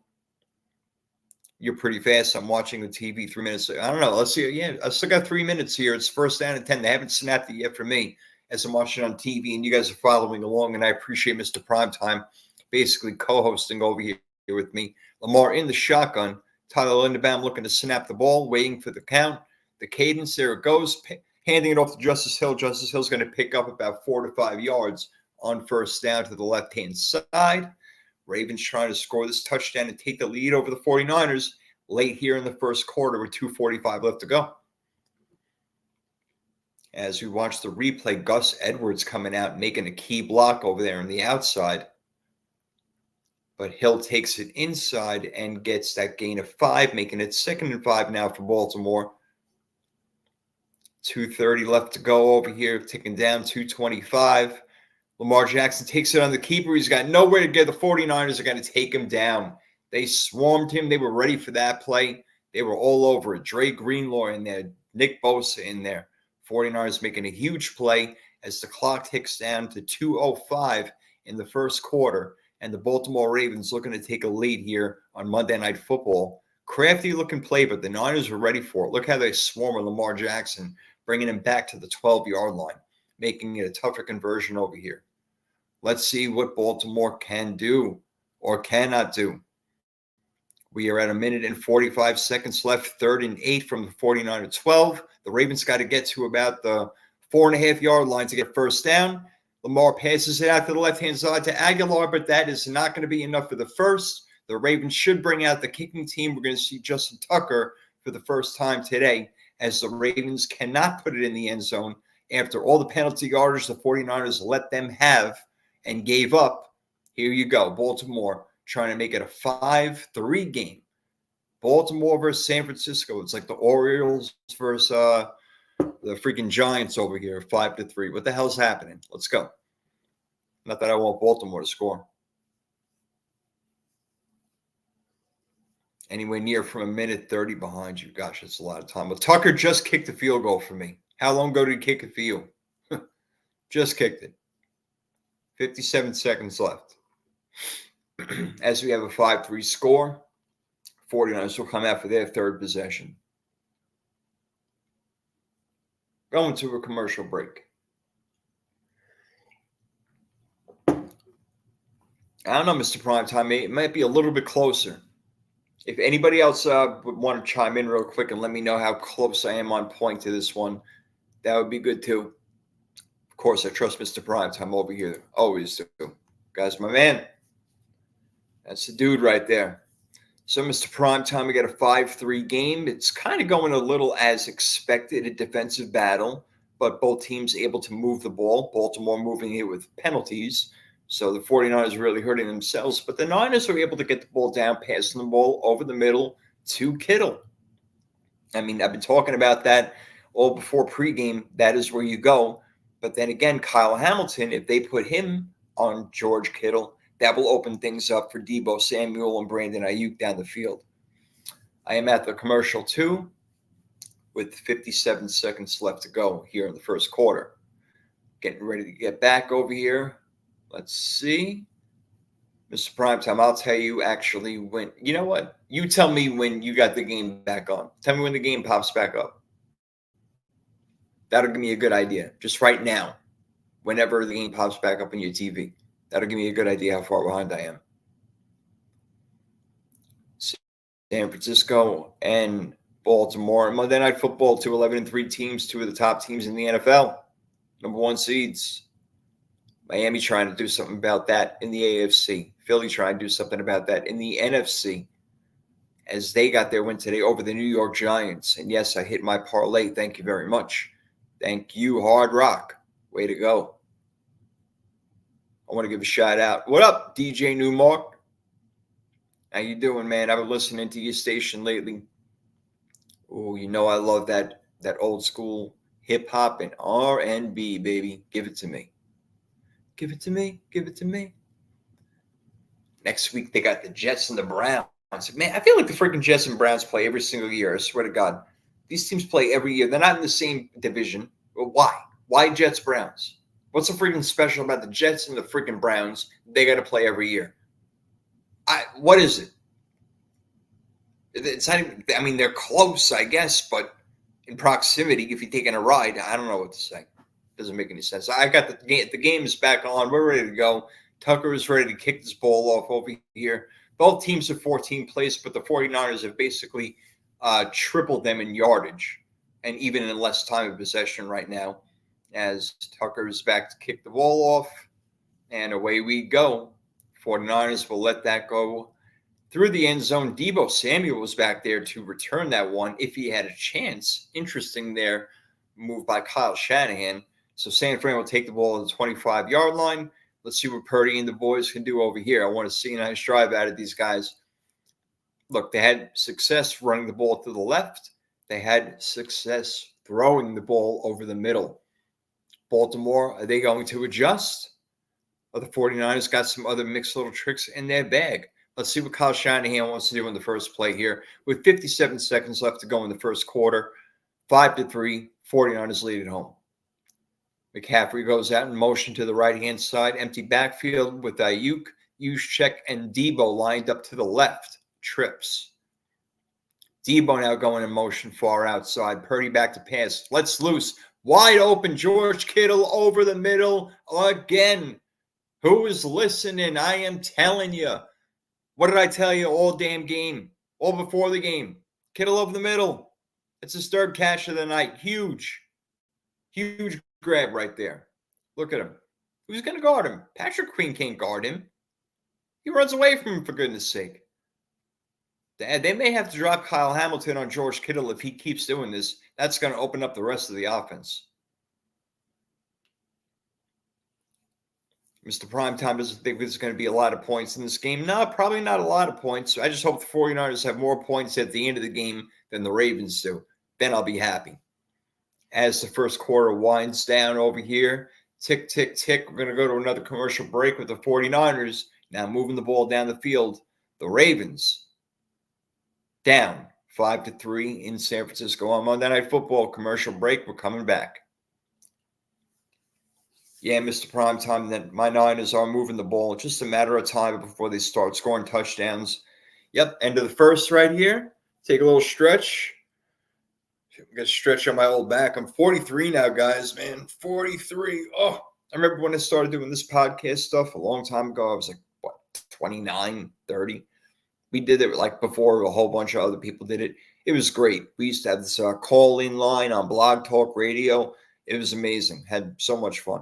You're pretty fast. I'm watching the TV 3 minutes. I don't know. Let's see. Yeah, I still got 3 minutes here. It's 1st down and 10. They haven't snapped it yet for me as I'm watching on TV, and you guys are following along, and I appreciate Mr. Primetime basically co-hosting over here with me. Lamar in the shotgun. Tyler Linderbaum looking to snap the ball, waiting for the count. The cadence, there it goes. Handing it off to Justice Hill. Justice Hill's going to pick up about 4 to 5 yards on 1st down to the left-hand side. Ravens trying to score this touchdown and take the lead over the 49ers late here in the first quarter with 2:45 left to go. As we watch the replay, Gus Edwards coming out, making a key block over there on the outside. But Hill takes it inside and gets that gain of 5, making it 2nd and 5 now for Baltimore. 2:30 left to go over here, ticking down, 2:25. Lamar Jackson takes it on the keeper. He's got nowhere to get. The 49ers are going to take him down. They swarmed him. They were ready for that play. They were all over it. Dre Greenlaw in there. Nick Bosa in there. 49ers making a huge play as the clock ticks down to 2:05 in the first quarter. And the Baltimore Ravens looking to take a lead here on Monday Night Football. Crafty looking play, but the Niners were ready for it. Look how they swarm with Lamar Jackson, bringing him back to the 12-yard line. making it a tougher conversion over here. Let's see what Baltimore can do or cannot do. We are at 1 minute and 45 seconds left, 3rd and 8 from the 49-12. The Ravens got to get to about the 4.5-yard line to get first down. Lamar passes it out to the left-hand side to Aguilar, but that is not going to be enough for the first. The Ravens should bring out the kicking team. We're going to see Justin Tucker for the first time today, as the Ravens cannot put it in the end zone after all the penalty yardage the 49ers let them have and gave up. Here you go, Baltimore trying to make it a 5-3 game. Baltimore versus San Francisco. It's like the Orioles versus the freaking Giants over here, 5-3. What the hell's happening? Let's go. Not that I want Baltimore to score. Anywhere near from 1:30 behind you. Gosh, that's a lot of time. Well, Tucker just kicked the field goal for me. How long ago did he kick a field? Just kicked it. 57 seconds left. As we have a 5-3 score, 49ers will come out for their third possession. Going to a commercial break. I don't know, Mr. Primetime. It might be a little bit closer. If anybody else would want to chime in real quick and let me know how close I am on point to this one, that would be good too. Of course, I trust Mr. Primetime over here. Always do. Guys, my man. That's the dude right there. So, Mr. Primetime, we got a 5-3 game. It's kind of going a little as expected, a defensive battle, but both teams able to move the ball. Baltimore moving it with penalties. So the 49ers really hurting themselves. But the Niners are able to get the ball down, passing the ball over the middle to Kittle. I mean, I've been talking about that all before pregame. That is where you go. But then again, Kyle Hamilton, if they put him on George Kittle, that will open things up for Deebo Samuel and Brandon Ayuk down the field. I am at the commercial 2 with 57 seconds left to go here in the first quarter. Getting ready to get back over here. Let's see. Mr. Primetime, I'll tell you actually when, you know what? You tell me when you got the game back on. Tell me when the game pops back up. That'll give me a good idea. Just right now, whenever the game pops back up on your TV. That'll give me a good idea how far behind I am. San Francisco and Baltimore. Monday Night Football, 2 11-3 teams, 2 of the top teams in the NFL. Number 1 seeds. Miami trying to do something about that in the AFC. Philly trying to do something about that in the NFC, as they got their win today over the New York Giants. And yes, I hit my parlay. Thank you very much. Thank you, Hard Rock. Way to go. I want to give a shout out. What up, DJ Newmark? How you doing, man? I've been listening to your station lately. Oh, you know I love that old school hip hop and R&B, baby. Give it to me. Give it to me. Give it to me. Next week, they got the Jets and the Browns. Man, I feel like the freaking Jets and Browns play every single year. I swear to God. These teams play every year. They're not in the same division. But why? Why Jets, Browns? What's so freaking special about the Jets and the freaking Browns? They got to play every year. What is it? It's not even, I mean, they're close, I guess, but in proximity, if you're taking a ride, I don't know what to say. Doesn't make any sense. I got the game is back on. We're ready to go. Tucker is ready to kick this ball off over here. Both teams have 14 plays, but the 49ers have basically tripled them in yardage and even in less time of possession right now, as Tucker is back to kick the ball off, and away we go. 49ers will let that go through the end zone. Deebo Samuel was back there to return that one if he had a chance. Interesting there, move by Kyle Shanahan. So San Fran will take the ball at the 25-yard line. Let's see what Purdy and the boys can do over here. I want to see a nice drive out of these guys. Look, they had success running the ball to the left. They had success throwing the ball over the middle. Baltimore, are they going to adjust? Or the 49ers got some other mixed little tricks in their bag? Let's see what Kyle Shanahan wants to do in the first play here. With 57 seconds left to go in the first quarter, 5-3, 49ers lead at home. McCaffrey goes out in motion to the right-hand side. Empty backfield with Ayuk, Juszczyk, and Deebo lined up to the left. Trips. Debo now going in motion far outside. Purdy back to pass. Let's loose. Wide open. George Kittle over the middle again. Who is listening? I am telling you. What did I tell you all damn game? All before the game. Kittle over the middle. It's his third catch of the night. Huge. Huge grab right there. Look at him. Who's going to guard him? Patrick Queen can't guard him. He runs away from him, for goodness sake. They may have to drop Kyle Hamilton on George Kittle if he keeps doing this. That's going to open up the rest of the offense. Mr. Primetime doesn't think there's going to be a lot of points in this game. No, probably not a lot of points. I just hope the 49ers have more points at the end of the game than the Ravens do. Then I'll be happy. As the first quarter winds down over here, tick, tick, tick. We're going to go to another commercial break with the 49ers. Now moving the ball down the field. The Ravens down 5-3 in San Francisco on Monday Night Football. Commercial break. We're coming back. Yeah, Mr. Primetime, that my Niners are moving the ball. Just a matter of time before they start scoring touchdowns. Yep, end of the first right here. Take a little stretch. I'm going to stretch on my old back. I'm 43 now, guys, man. 43. Oh, I remember when I started doing this podcast stuff a long time ago. I was like, what, 29, 30? We did it like before a whole bunch of other people did it. It was great. We used to have this call-in line on Blog Talk Radio. It was amazing. Had so much fun.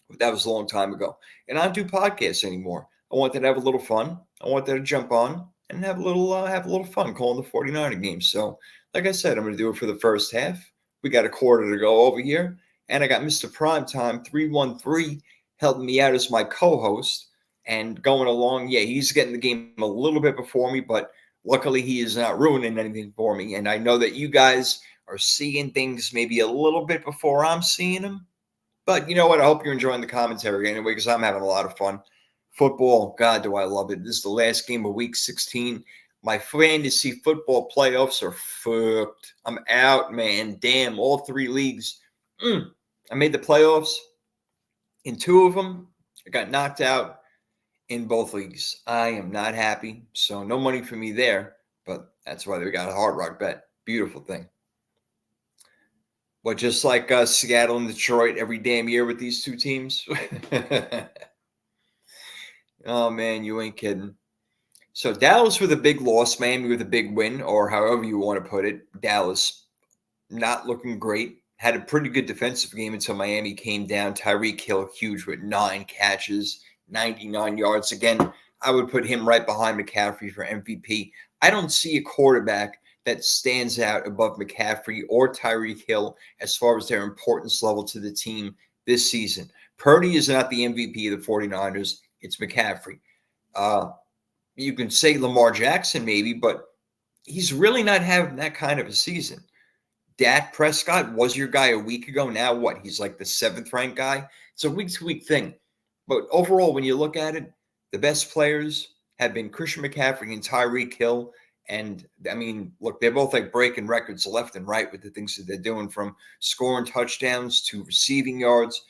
But that was a long time ago. And I don't do podcasts anymore. I wanted to have a little fun. I wanted to jump on and have a little fun calling the 49er games. So, like I said, I'm going to do it for the first half. We got a quarter to go over here. And I got Mr. Primetime 313 helping me out as my co-host and going along. Yeah, he's getting the game a little bit before me, but luckily he is not ruining anything for me. And I know that you guys are seeing things maybe a little bit before I'm seeing them. But you know what? I hope you're enjoying the commentary anyway, because I'm having a lot of fun. Football, God, do I love it. This is the last game of Week 16. My fantasy football playoffs are fucked. I'm out, man. Damn, all three leagues. I made the playoffs in two of them. I got knocked out in both leagues. I am not happy. So no money for me there. But that's why we got a Hard Rock bet. Beautiful thing. But just like Seattle and Detroit every damn year with these two teams. Oh, man, you ain't kidding. So Dallas with a big loss, Miami with a big win, or however you want to put it. Dallas not looking great. Had a pretty good defensive game until Miami came down. Tyreek Hill huge with 9 catches, 99 yards. Again, I would put him right behind McCaffrey for MVP. I don't see a quarterback that stands out above McCaffrey or Tyreek Hill as far as their importance level to the team this season. Purdy is not the MVP of the 49ers. It's McCaffrey. You can say Lamar Jackson maybe, but he's really not having that kind of a season. Dak Prescott was your guy a week ago. Now what? He's like the 7th-ranked guy. It's a week-to-week thing. But overall, when you look at it, the best players have been Christian McCaffrey and Tyreek Hill. And, I mean, look, they're both like breaking records left and right with the things that they're doing, from scoring touchdowns to receiving yards.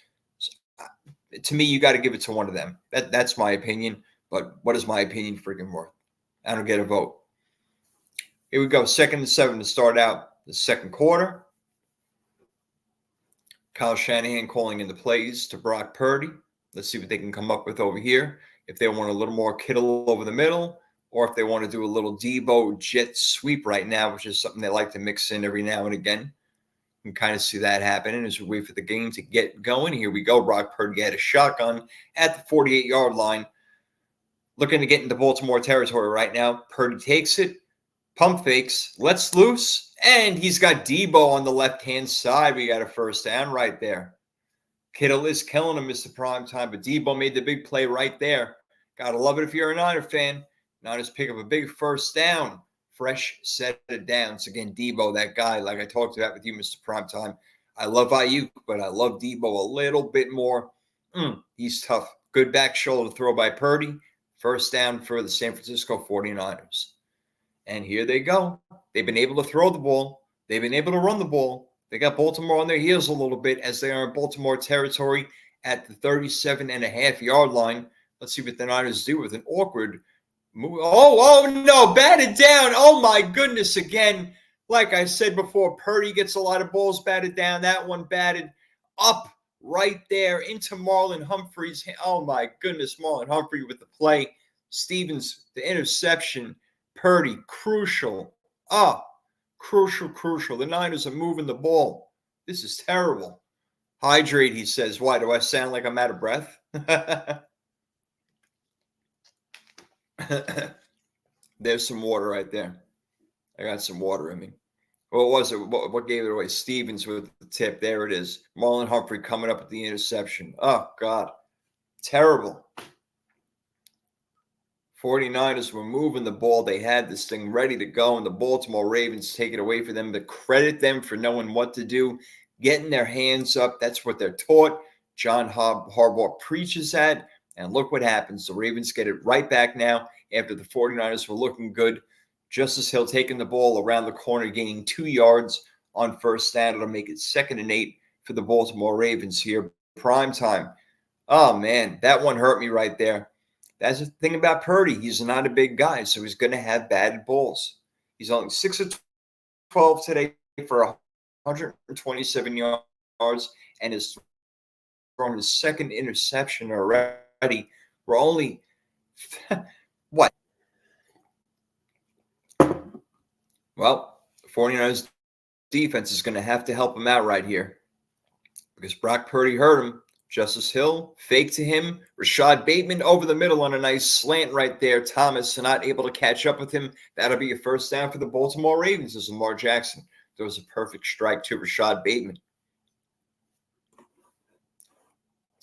To me, you got to give it to one of them. That's my opinion. But what is my opinion freaking worth? I don't get a vote. Here we go. 2nd and 7 to start out the second quarter. Kyle Shanahan calling in the plays to Brock Purdy. Let's see what they can come up with over here. If they want a little more Kittle over the middle, or if they want to do a little Debo jet sweep right now, which is something they like to mix in every now and again. You can kind of see that happening as we wait for the game to get going. Here we go. Brock Purdy had a shotgun at the 48-yard line. Looking to get into Baltimore territory right now. Purdy takes it. Pump fakes. Lets loose. And he's got Debo on the left-hand side. We got a first down right there. Kittle is killing him, Mr. Primetime. But Debo made the big play right there. Gotta love it if you're a Niner fan. Niners pick up a big first down. Fresh set of downs. Again, Debo, that guy, like I talked about with you, Mr. Primetime. I love Ayuk, but I love Debo a little bit more. He's tough. Good back shoulder throw by Purdy. First down for the San Francisco 49ers. And here they go. They've been able to throw the ball. They've been able to run the ball. They got Baltimore on their heels a little bit as they are in Baltimore territory at the 37.5-yard line. Let's see what the Niners do with an awkward Oh, no, batted down. Oh, my goodness. Again, like I said before, Purdy gets a lot of balls batted down. That one batted up right there into Marlon Humphrey's. Oh, my goodness. Marlon Humphrey with the play. Stevens, the interception. Purdy, crucial. Crucial. The Niners are moving the ball. This is terrible. Hydrate, he says. Why, do I sound like I'm out of breath? There's some water right there. I got some water in me. What was it? What gave it away? Stevens with the tip. There it is. Marlon Humphrey coming up with the interception. Oh, God. Terrible. 49ers were moving the ball. They had this thing ready to go, and the Baltimore Ravens take it away from them. To credit them for knowing what to do, getting their hands up. That's what they're taught. John Harbaugh preaches that, and look what happens. The Ravens get it right back now after the 49ers were looking good. Justice Hill taking the ball around the corner, gaining 2 yards on first down. It'll make it 2nd and 8 for the Baltimore Ravens here. Prime time. Oh, man, that one hurt me right there. That's the thing about Purdy. He's not a big guy, so he's going to have batted balls. He's only 6 of 12 today for 127 yards and has thrown his 2nd interception already. We're only, what? Well, the 49ers defense is going to have to help him out right here because Brock Purdy hurt him. Justice Hill, fake to him. Rashad Bateman over the middle on a nice slant right there. Thomas not able to catch up with him. That'll be a first down for the Baltimore Ravens as Lamar Jackson throws a perfect strike to Rashad Bateman.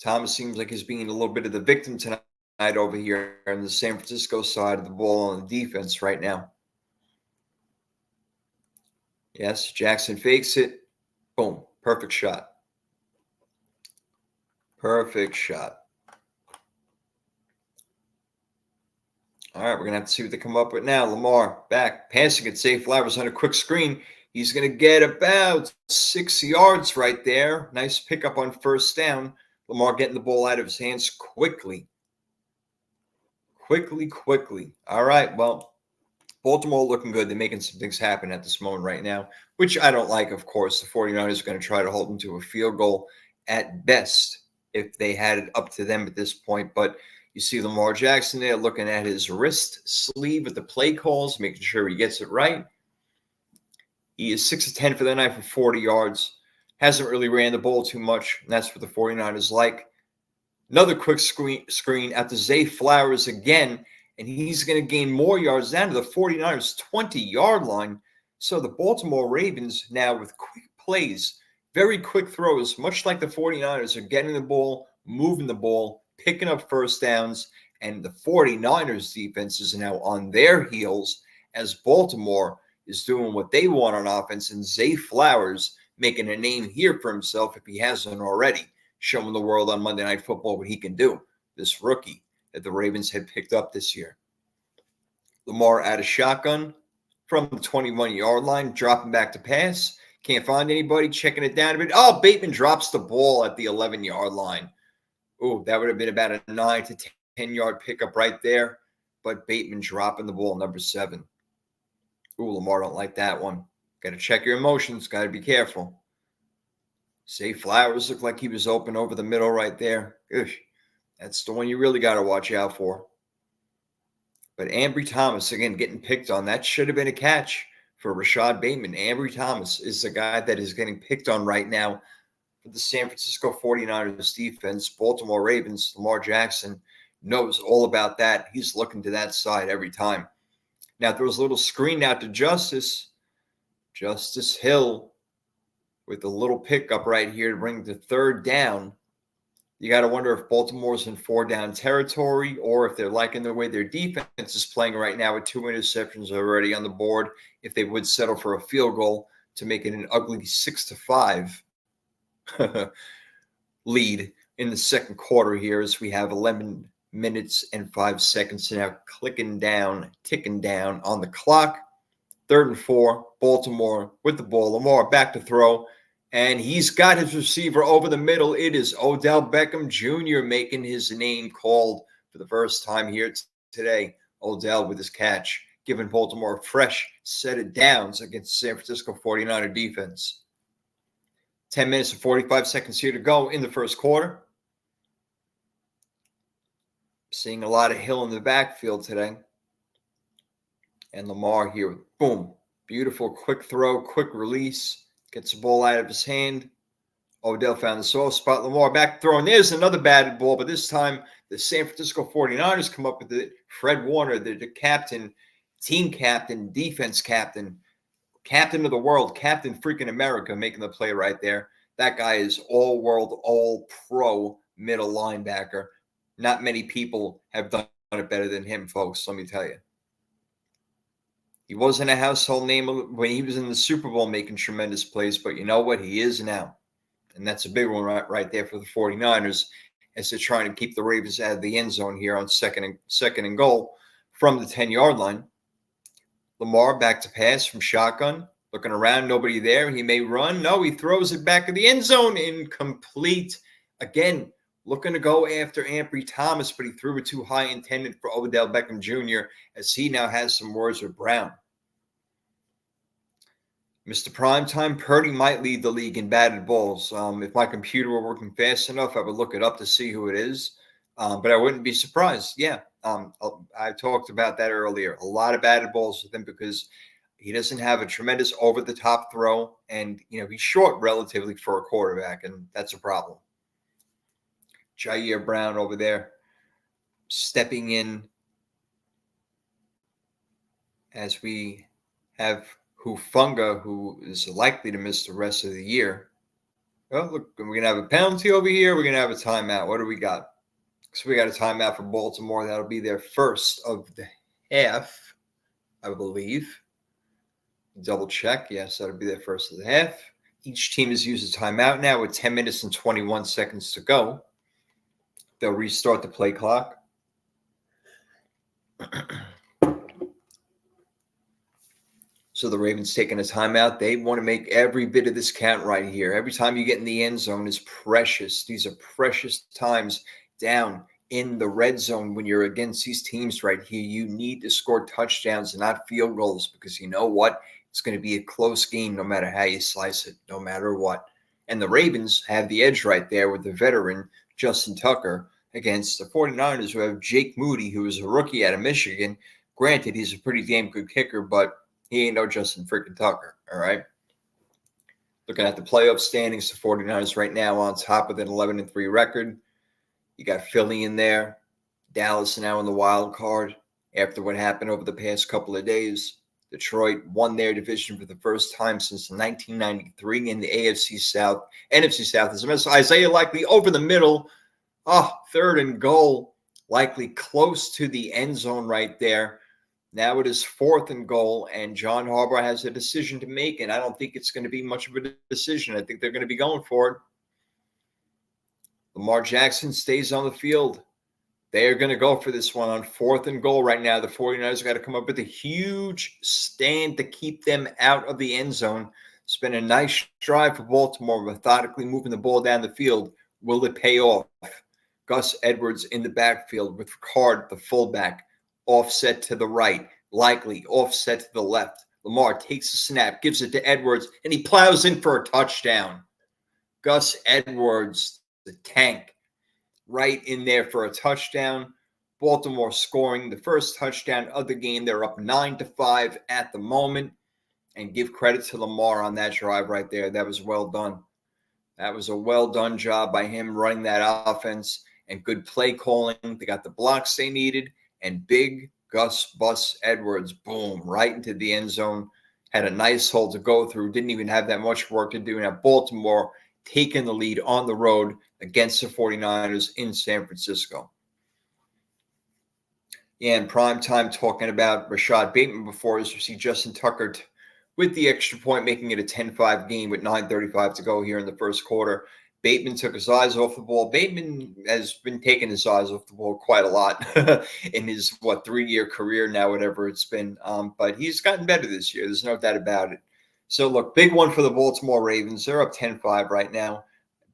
Thomas seems like he's being a little bit of the victim tonight over here on the San Francisco side of the ball on the defense right now. Yes, Jackson fakes it. Boom, perfect shot. Perfect shot. All right, we're going to have to see what they come up with now. Lamar back, passing it. Zay Flowers on a quick screen. He's going to get about 6 yards right there. Nice pickup on first down. Lamar getting the ball out of his hands quickly. Quickly. All right, well, Baltimore looking good. They're making some things happen at this moment right now, which I don't like, of course. The 49ers are going to try to hold them to a field goal at best if they had it up to them at this point. But you see Lamar Jackson there looking at his wrist sleeve with the play calls, making sure he gets it right. He is 6 of 10 for the night for 40 yards. Hasn't really ran the ball too much, and that's what the 49ers like. Another quick screen at the Zay Flowers again, and he's going to gain more yards down to the 49ers' 20-yard line. So the Baltimore Ravens now with quick plays, very quick throws, much like the 49ers are getting the ball, moving the ball, picking up first downs, and the 49ers defense is now on their heels as Baltimore is doing what they want on offense, and Zay Flowers making a name here for himself if he hasn't already, showing the world on Monday Night Football what he can do, this rookie that the Ravens had picked up this year. Lamar out of shotgun from the 21-yard line, dropping back to pass. Can't find anybody, checking it down a bit. Oh, Bateman drops the ball at the 11-yard line. Oh, that would have been about a 9 to 10-yard pickup right there. But Bateman dropping the ball, number 7. Ooh, Lamar don't like that one. Got to check your emotions. Got to be careful. Zay Flowers looked like he was open over the middle right there. Ugh, that's the one you really got to watch out for. But Ambry Thomas, again, getting picked on. That should have been a catch for Rashad Bateman. Ambry Thomas is the guy that is getting picked on right now for the San Francisco 49ers defense. Baltimore Ravens, Lamar Jackson knows all about that. He's looking to that side every time. Now, there was a little screen out to Justice Hill with a little pickup right here to bring the 3rd down. You got to wonder if Baltimore's in 4-down territory or if they're liking the way their defense is playing right now with 2 interceptions already on the board, if they would settle for a field goal to make it an ugly 6-5 lead in the second quarter here as we have 11 minutes and 5 seconds now ticking down on the clock. 3rd and 4, Baltimore with the ball. Lamar back to throw. And he's got his receiver over the middle. It is Odell Beckham Jr. making his name called for the first time here today. Odell with his catch, giving Baltimore a fresh set of downs against the San Francisco 49er defense. 10 minutes and 45 seconds here to go in the first quarter. Seeing a lot of Hill in the backfield today. And Lamar here, boom, beautiful quick throw, quick release, gets the ball out of his hand. Odell found the soft spot. Lamar back throwing. There's another batted ball, but this time the San Francisco 49ers come up with it. Fred Warner, the captain, team captain, defense captain, captain of the world, captain freaking America, making the play right there. That guy is all-world, all-pro middle linebacker. Not many people have done it better than him, folks, let me tell you. He wasn't a household name when he was in the Super Bowl making tremendous plays, but you know what? He is now. And that's a big one right there for the 49ers as they're trying to keep the Ravens out of the end zone here on second and goal from the 10-yard line. Lamar back to pass from shotgun. Looking around, nobody there. He may run. No, he throws it back in the end zone. Incomplete. Again, looking to go after Ambry Thomas, but he threw it too high, intended for Odell Beckham Jr., as he now has some words with Brown. Mr. Primetime, Purdy might lead the league in batted balls. If my computer were working fast enough, I would look it up to see who it is. But I wouldn't be surprised. Yeah, I talked about that earlier. A lot of batted balls with him because he doesn't have a tremendous over-the-top throw. And, he's short relatively for a quarterback, and that's a problem. Jair Brown over there stepping in as we have Hufanga, who is likely to miss the rest of the year. Well, look, we're going to have a penalty over here. We're going to have a timeout. What do we got? So we got a timeout for Baltimore. That'll be their first of the half, I believe. Double check. Yes, that'll be their first of the half. Each team has used a timeout now with 10 minutes and 21 seconds to go. They'll restart the play clock. So the Ravens taking a timeout. They want to make every bit of this count right here. Every time you get in the end zone is precious. These are precious times down in the red zone when you're against these teams right here. You need to score touchdowns and not field goals because you know what? It's going to be a close game no matter how you slice it, no matter what. And the Ravens have the edge right there with the veteran Justin Tucker against the 49ers who have Jake Moody, who is a rookie out of Michigan. Granted, he's a pretty damn good kicker, but he ain't no Justin freaking Tucker, all right? Looking at the playoff standings, the 49ers right now on top with an 11-3 record. You got Philly in there. Dallas now in the wild card after what happened over the past couple of days. Detroit won their division for the first time since 1993 in the AFC South. NFC South is a mess. Isaiah likely over the middle. Third and goal. Likely close to the end zone right there. Now it is fourth and goal, and John Harbaugh has a decision to make, and I don't think it's going to be much of a decision. I think they're going to be going for it. Lamar Jackson stays on the field. They are going to go for this one on fourth and goal right now. The 49ers got to come up with a huge stand to keep them out of the end zone. It's been a nice drive for Baltimore, methodically moving the ball down the field. Will it pay off? Gus Edwards in the backfield with Ricard, the fullback, offset to the right, likely offset to the left. Lamar takes a snap, gives it to Edwards, and he plows in for a touchdown. Gus Edwards, the tank, right in there for a touchdown. Baltimore scoring the first touchdown of the game. They're up 9-5 at the moment. And give credit to Lamar on that drive right there. That was well done. That was a well-done job by him running that offense and good play calling. They got the blocks they needed. And big Gus Bus Edwards, boom, right into the end zone. Had a nice hole to go through. Didn't even have that much work to do. Now Baltimore taking the lead on the road against the 49ers in San Francisco. Yeah, in prime time talking about Rashad Bateman before as we see Justin Tucker with the extra point, making it a 10-5 game with 9:35 to go here in the first quarter. Bateman took his eyes off the ball. Bateman has been taking his eyes off the ball quite a lot in his, 3-year career now, whatever it's been. But he's gotten better this year. There's no doubt about it. So, look, big one for the Baltimore Ravens. They're up 10-5 right now.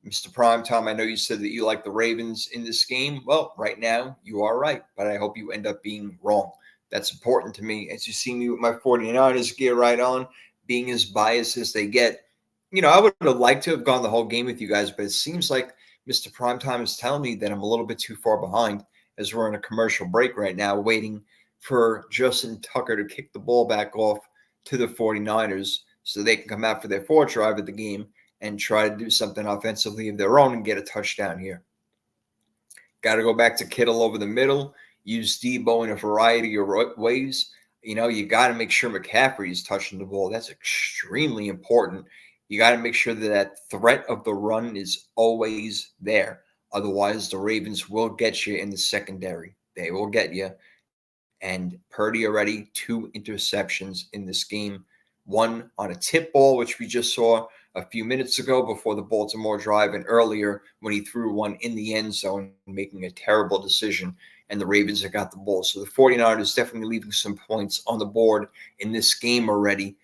Mr. Primetime, I know you said that you like the Ravens in this game. Well, right now, you are right. But I hope you end up being wrong. That's important to me. As you see me with my 49ers gear right on, being as biased as they get. I would have liked to have gone the whole game with you guys, but it seems like Mr. Primetime is telling me that I'm a little bit too far behind as we're in a commercial break right now, waiting for Justin Tucker to kick the ball back off to the 49ers so they can come out for their fourth drive of the game and try to do something offensively of their own and get a touchdown here. Got to go back to Kittle over the middle, use Debo in a variety of ways. You got to make sure McCaffrey is touching the ball. That's extremely important. You got to make sure that threat of the run is always there. Otherwise, the Ravens will get you in the secondary. They will get you. And Purdy already 2 interceptions in this game. One on a tip ball, which we just saw a few minutes ago before the Baltimore drive, and earlier when he threw one in the end zone, making a terrible decision, and the Ravens have got the ball. So the 49ers definitely leaving some points on the board in this game already.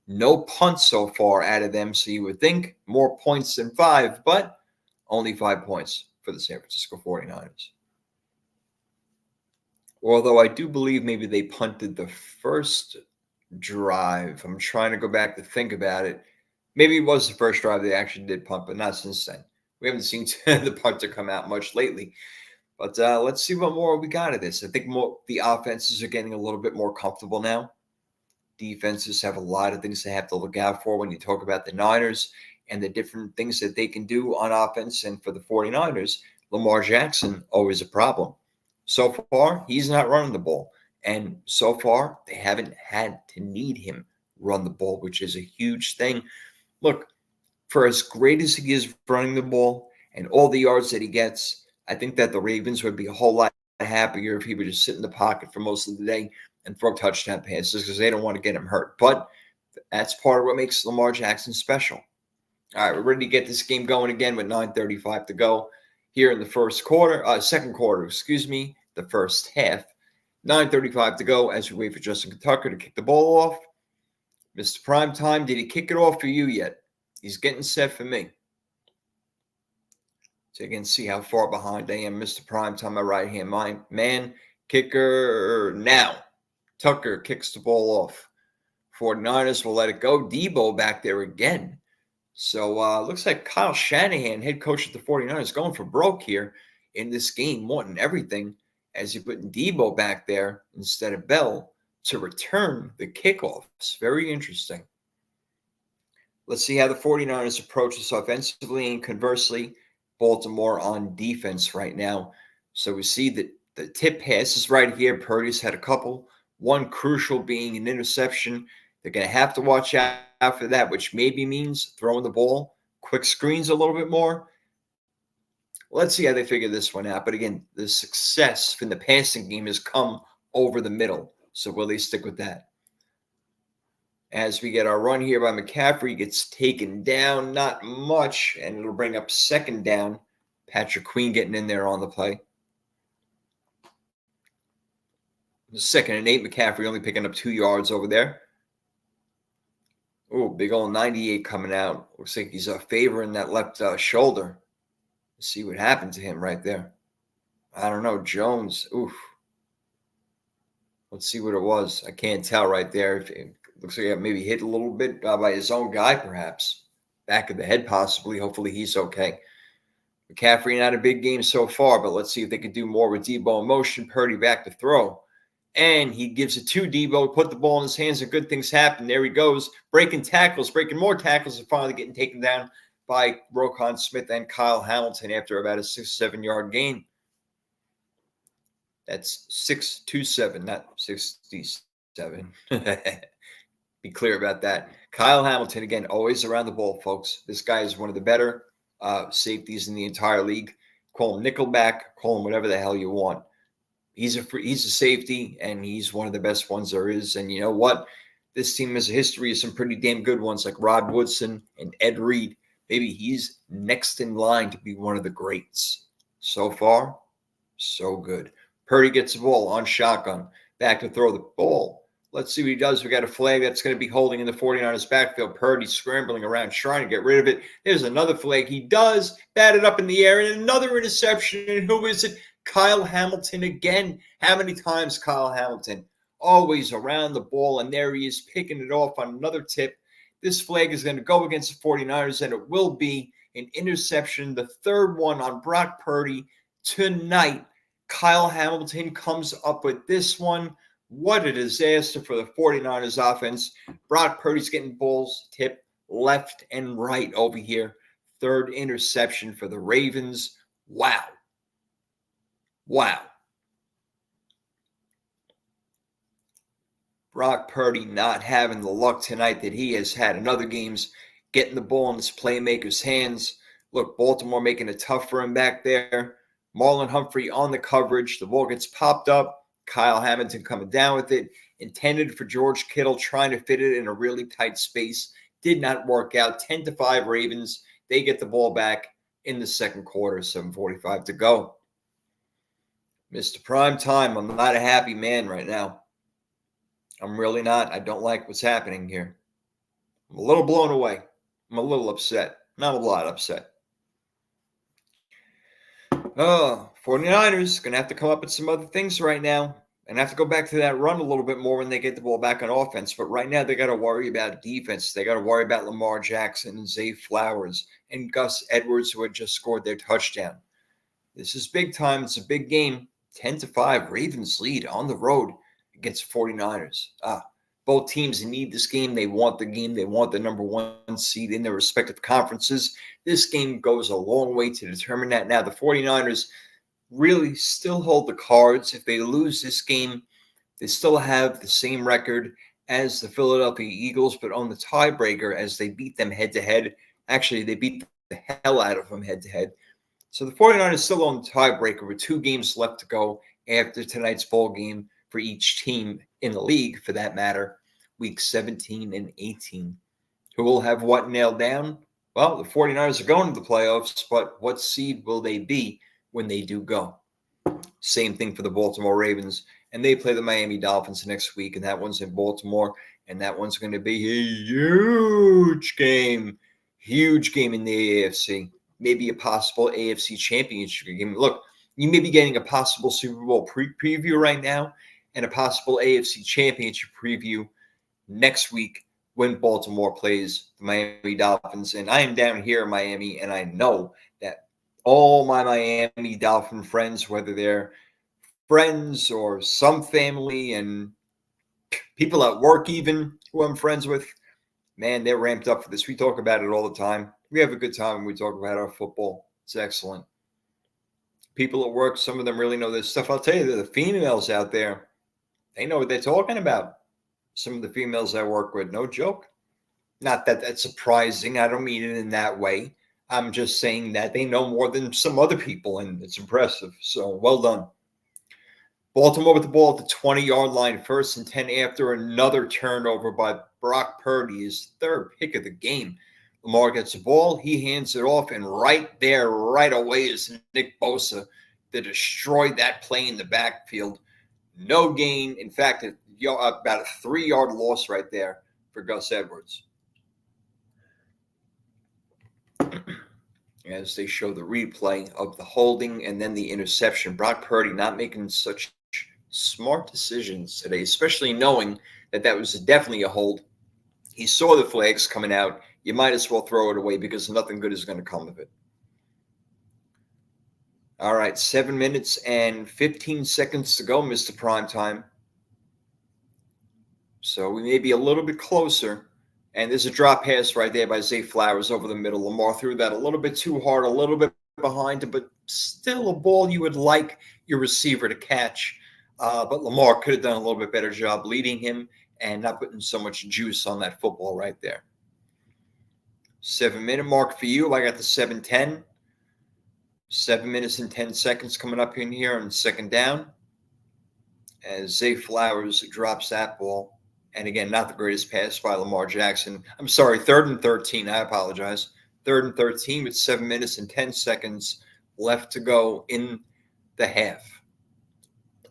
No punts so far out of them, so you would think more points than 5, but only 5 points for the San Francisco 49ers. Although I do believe maybe they punted the first drive. I'm trying to go back to think about it. Maybe it was the first drive they actually did punt, but not since then. We haven't seen the punter come out much lately. But let's see what more we got of this. I think the offenses are getting a little bit more comfortable now. Defenses have a lot of things they have to look out for when you talk about the Niners and the different things that they can do on offense. And for the 49ers, Lamar Jackson, always a problem. So far, he's not running the ball. And so far, they haven't had to need him run the ball, which is a huge thing. Look, for as great as he is running the ball and all the yards that he gets, I think that the Ravens would be a whole lot happier if he would just sit in the pocket for most of the day and throw touchdown passes because they don't want to get him hurt. But that's part of what makes Lamar Jackson special. All right, we're ready to get this game going again with 9:35 to go here in the second quarter, the first half. 9:35 to go as we wait for Justin Tucker to kick the ball off. Mr. Primetime, did he kick it off for you yet? He's getting set for me. So you can see how far behind I am. Mr. Primetime, my right-hand man. Kicker now. Tucker kicks the ball off. 49ers will let it go. Debo back there again. So looks like Kyle Shanahan, head coach of the 49ers, going for broke here in this game, wanting everything as you put Debo back there instead of Bell to return the kickoffs. Very interesting. Let's see how the 49ers approach this offensively, and conversely, Baltimore on defense right now. So we see that the tip passes right here. Purdy's had a couple, one crucial being an interception. They're going to have to watch out for that, which maybe means throwing the ball, quick screens a little bit more. Let's see how they figure this one out. But again, the success from the passing game has come over the middle. So will they stick with that? As we get our run here by McCaffrey, gets taken down, not much, and it'll bring up second down. Patrick Queen getting in there on the play. The 2nd and 8, McCaffrey only picking up 2 yards over there. Oh, big old 98 coming out. Looks like he's favoring that left shoulder. Let's see what happened to him right there. I don't know. Jones. Oof. Let's see what it was. I can't tell right there. It looks like he maybe hit a little bit by his own guy, perhaps. Back of the head, possibly. Hopefully he's okay. McCaffrey not a big game so far, but let's see if they can do more with Debo in motion. Purdy back to throw. And he gives it to Debo, put the ball in his hands, and good things happen. There he goes, breaking more tackles, and finally getting taken down by Roquan Smith and Kyle Hamilton after about a 6-7 yard gain. That's 6-2-7, not 67. Be clear about that. Kyle Hamilton, again, always around the ball, folks. This guy is one of the better safeties in the entire league. Call him nickelback, call him whatever the hell you want. He's a safety, and he's one of the best ones there is. And you know what? This team has a history of some pretty damn good ones like Rod Woodson and Ed Reed. Maybe he's next in line to be one of the greats. So far, so good. Purdy gets the ball on shotgun. Back to throw the ball. Let's see what he does. We got a flag that's going to be holding in the 49ers backfield. Purdy scrambling around trying to get rid of it. There's another flag. He does bat it up in the air, and another interception. And who is it? Kyle Hamilton again. How many times, Kyle Hamilton? always around the ball, and there he is picking it off on another tip. This flag is going to go against the 49ers, and it will be an interception, the third one on Brock Purdy tonight. Kyle Hamilton comes up with this one. What a disaster for the 49ers offense. Brock Purdy's getting balls tipped left and right over here. Third interception for the Ravens. Wow. Wow. Brock Purdy not having the luck tonight that he has had in other games, getting the ball in his playmaker's hands. Look, Baltimore making it tough for him back there. Marlon Humphrey on the coverage. The ball gets popped up. Kyle Hamilton coming down with it. Intended for George Kittle, trying to fit it in a really tight space. Did not work out. 10-5 Ravens. They get the ball back in the second quarter. 7:45 to go. Mr. Primetime, I'm not a happy man right now. I'm really not. I don't like what's happening here. I'm a little blown away. I'm a little upset. Not a lot upset. 49ers going to have to come up with some other things right now and have to go back to that run a little bit more when they get the ball back on offense. But right now, they got to worry about defense. They got to worry about Lamar Jackson and Zay Flowers and Gus Edwards, who had just scored their touchdown. This is big time. It's a big game. 10-5, Ravens lead on the road against 49ers. Both teams need this game. They want the game. They want the number one seed in their respective conferences. This game goes a long way to determine that. Now, the 49ers really still hold the cards. If they lose this game, they still have the same record as the Philadelphia Eagles, but on the tiebreaker as they beat them head-to-head. Actually, they beat the hell out of them head-to-head. So the 49ers still on the tiebreaker with 2 games left to go after tonight's bowl game for each team in the league, for that matter, week 17 and 18. Who will have what nailed down? Well, the 49ers are going to the playoffs, but what seed will they be when they do go? Same thing for the Baltimore Ravens, and they play the Miami Dolphins next week, and that one's in Baltimore, and that one's going to be a huge game in the AFC. Maybe a possible AFC championship game. Look, you may be getting a possible Super Bowl preview right now and a possible AFC championship preview next week when Baltimore plays the Miami Dolphins. And I am down here in Miami, and I know that all my Miami Dolphin friends, whether they're friends or some family and people at work even who I'm friends with, man, they're ramped up for this. We talk about it all the time. We have a good time when we talk about our football. It's excellent. People at work, some of them really know this stuff. I'll tell you, the females out there, they know what they're talking about. Some of the females I work with, no joke. Not that that's surprising. I don't mean it in that way. I'm just saying that they know more than some other people, and it's impressive. So well done. Baltimore with the ball at the 20-yard line, 1st and 10 after another turnover by Brock Purdy, his third pick of the game. Lamar gets the ball. He hands it off, and right there, right away is Nick Bosa to destroy that play in the backfield. No gain. In fact, about a 3-yard loss right there for Gus Edwards. As they show the replay of the holding and then the interception. Brock Purdy not making such smart decisions today, especially knowing that that was definitely a hold. He saw the flags coming out. You might as well throw it away because nothing good is going to come of it. All right, 7 minutes and 15 seconds to go, Mr. Primetime. So we may be a little bit closer. And there's a drop pass right there by Zay Flowers over the middle. Lamar threw that a little bit too hard, a little bit behind him, but still a ball you would like your receiver to catch. But Lamar could have done a little bit better job leading him and not putting so much juice on that football right there. 7-minute mark for you. I got the 7:10. 7 minutes and 10 seconds coming up in here on second down. As Zay Flowers drops that ball. And again, not the greatest pass by Lamar Jackson. I'm sorry, 3rd and 13. I apologize. 3rd and 13 with 7 minutes and 10 seconds left to go in the half.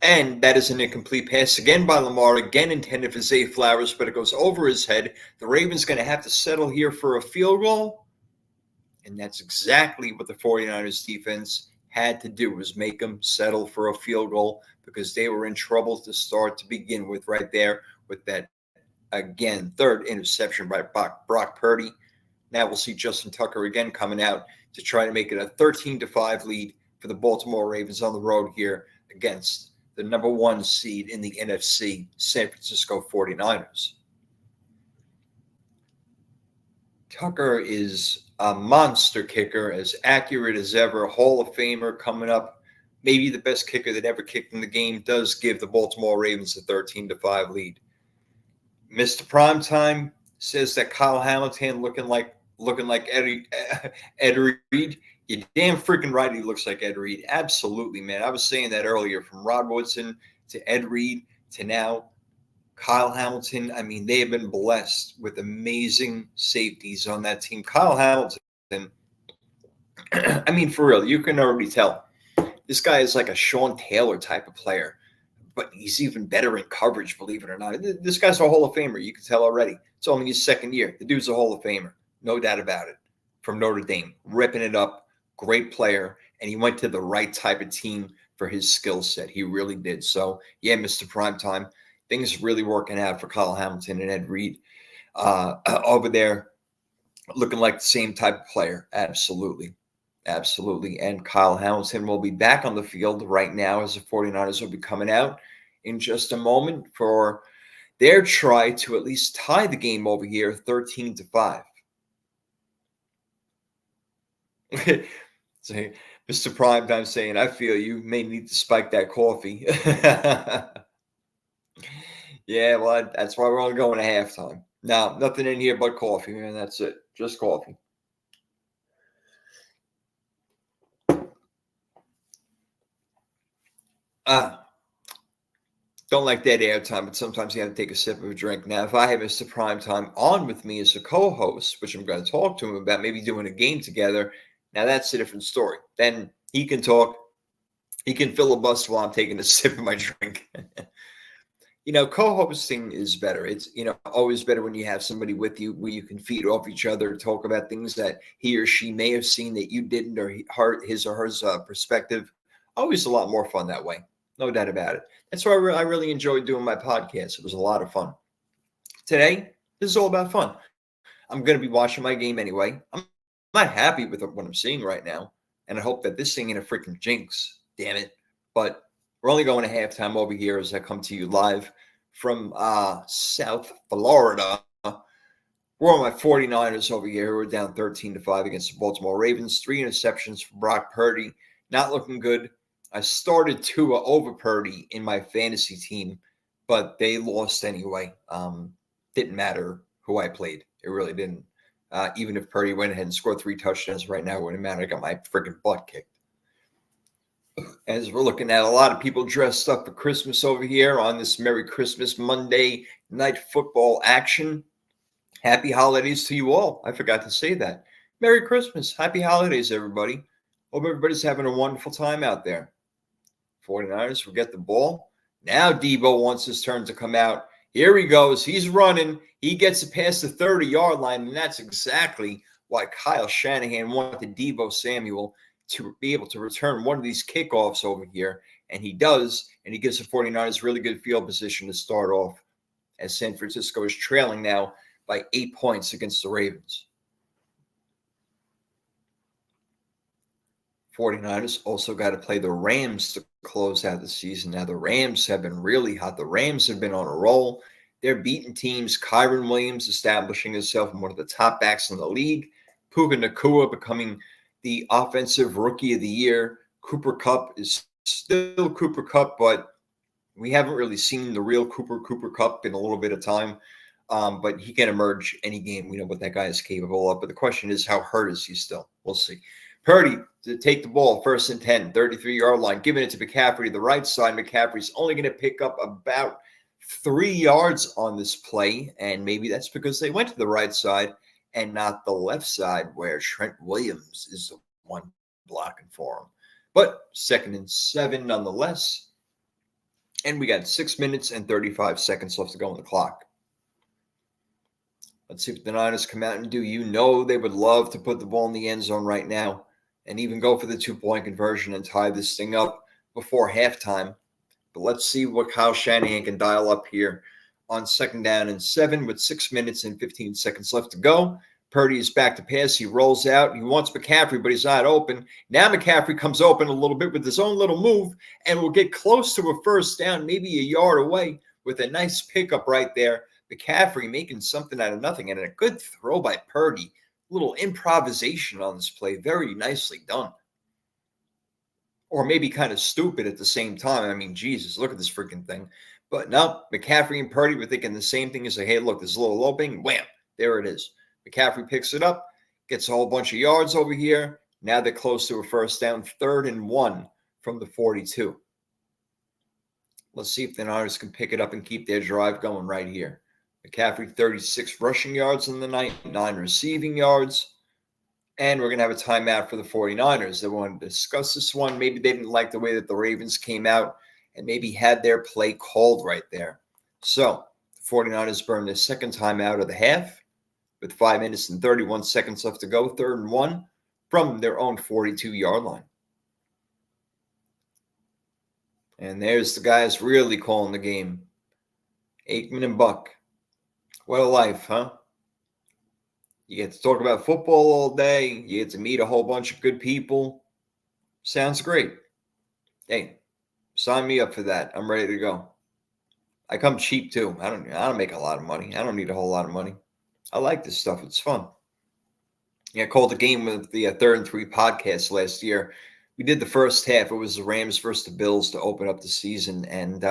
And that is an incomplete pass again by Lamar, again intended for Zay Flowers, but it goes over his head. The Ravens going to have to settle here for a field goal. And that's exactly what the 49ers defense had to do was make them settle for a field goal because they were in trouble to start to begin with right there with that, again, third interception by Brock Purdy. Now we'll see Justin Tucker again coming out to try to make it a 13-5 lead for the Baltimore Ravens on the road here against the number 1 seed in the NFC, San Francisco 49ers. Tucker is a monster kicker, as accurate as ever, Hall of Famer coming up, maybe the best kicker that ever kicked in the game, does give the Baltimore Ravens a 13-5 lead. Mr. Primetime says that Kyle Hamilton looking like Ed Reed. You're damn freaking right he looks like Ed Reed. Absolutely, man. I was saying that earlier, from Rod Woodson to Ed Reed to now Kyle Hamilton. I mean, they have been blessed with amazing safeties on that team. Kyle Hamilton, I mean, for real, you can already tell. This guy is like a Sean Taylor type of player, but he's even better in coverage, believe it or not. This guy's a Hall of Famer. You can tell already. It's only his second year. The dude's a Hall of Famer. No doubt about it. From Notre Dame, ripping it up. Great player, and he went to the right type of team for his skill set. He really did. So, yeah, Mr. Primetime, things really working out for Kyle Hamilton and Ed Reed over there, looking like the same type of player. Absolutely. Absolutely. And Kyle Hamilton will be back on the field right now as the 49ers will be coming out in just a moment for their try to at least tie the game over here 13-5. So, Mr. Primetime saying, I feel you may need to spike that coffee. Yeah, well, that's why we're only going to halftime. Now, nothing in here but coffee, man. That's it. Just coffee. Don't like that airtime, but sometimes you have to take a sip of a drink. Now, if I have Mr. Primetime on with me as a co-host, which I'm going to talk to him about, maybe doing a game together, now that's a different story. Then he can talk. He can filibuster while I'm taking a sip of my drink. Co-hosting is better. It's, always better when you have somebody with you where you can feed off each other, talk about things that he or she may have seen that you didn't, or his or her perspective. Always a lot more fun that way. No doubt about it. That's why I really enjoyed doing my podcast. It was a lot of fun. Today, this is all about fun. I'm going to be watching my game anyway. I'm not happy with what I'm seeing right now, and I hope that this thing ain't a freaking jinx. Damn it. But we're only going to halftime over here as I come to you live from South Florida. We're on my 49ers over here. We're down 13-5 against the Baltimore Ravens. 3 interceptions for Brock Purdy. Not looking good. I started Tua over Purdy in my fantasy team, but they lost anyway. Didn't matter who I played. It really didn't. Even if Purdy went ahead and scored 3 touchdowns right now, it wouldn't matter. I got my freaking butt kicked. As we're looking at a lot of people dressed up for Christmas over here on this Merry Christmas Monday night football action. Happy holidays to you all. I forgot to say that. Merry Christmas. Happy holidays, everybody. Hope everybody's having a wonderful time out there. 49ers will get the ball. Now Debo wants his turn to come out. Here he goes. He's running. He gets it past the 30-yard line, and that's exactly why Kyle Shanahan wanted Debo Samuel to be able to return one of these kickoffs over here, and he does, and he gives the 49ers really good field position to start off as San Francisco is trailing now by 8 points against the Ravens. 49ers also got to play the Rams to close out the season. Now, the Rams have been really hot. The Rams have been on a roll. They're beating teams. Kyren Williams establishing himself in one of the top backs in the league. Puka Nacua becoming the offensive rookie of the year. Cooper Kupp is still Cooper Kupp, but we haven't really seen the real Cooper Kupp in a little bit of time. But he can emerge any game. We know what that guy is capable of. But the question is, how hurt is he still? We'll see. Purdy to take the ball, 1st and 10, 33-yard line, giving it to McCaffrey, the right side. McCaffrey's only going to pick up about 3 yards on this play, and maybe that's because they went to the right side and not the left side where Trent Williams is the one blocking for him. But 2nd and 7 nonetheless, and we got 6 minutes and 35 seconds left to go on the clock. Let's see what the Niners come out and do. They would love to put the ball in the end zone right now. and even go for the 2-point conversion and tie this thing up before halftime. But let's see what Kyle Shanahan can dial up here on 2nd down and 7 with 6 minutes and 15 seconds left to go. Purdy is back to pass. He rolls out. He wants McCaffrey, but he's not open. Now McCaffrey comes open a little bit with his own little move and will get close to a first down, maybe a yard away with a nice pickup right there. McCaffrey making something out of nothing, and a good throw by Purdy. Little improvisation on this play. Very nicely done. Or maybe kind of stupid at the same time. I mean, Jesus, look at this freaking thing. But no, McCaffrey and Purdy were thinking the same thing. As like, hey, look, there's a little opening. Wham, there it is. McCaffrey picks it up, gets a whole bunch of yards over here. Now they're close to a first down, 3rd and 1 from the 42. Let's see if the Niners can pick it up and keep their drive going right here. McCaffrey, 36 rushing yards in the night, 9 receiving yards. And we're going to have a timeout for the 49ers. They want to discuss this one. Maybe they didn't like the way that the Ravens came out and maybe had their play called right there. So the 49ers burned their second timeout of the half with 5 minutes and 31 seconds left to go, 3rd and 1 from their own 42-yard line. And there's the guys really calling the game. Aikman and Buck. What a life, huh? You get to talk about football all day. You get to meet a whole bunch of good people. Sounds great. Hey, sign me up for that. I'm ready to go. I come cheap too. I don't make a lot of money. I don't need a whole lot of money. I like this stuff. It's fun. Yeah, I called the game with the 3rd and 3 podcast last year. We did the first half. It was the Rams versus the Bills to open up the season, and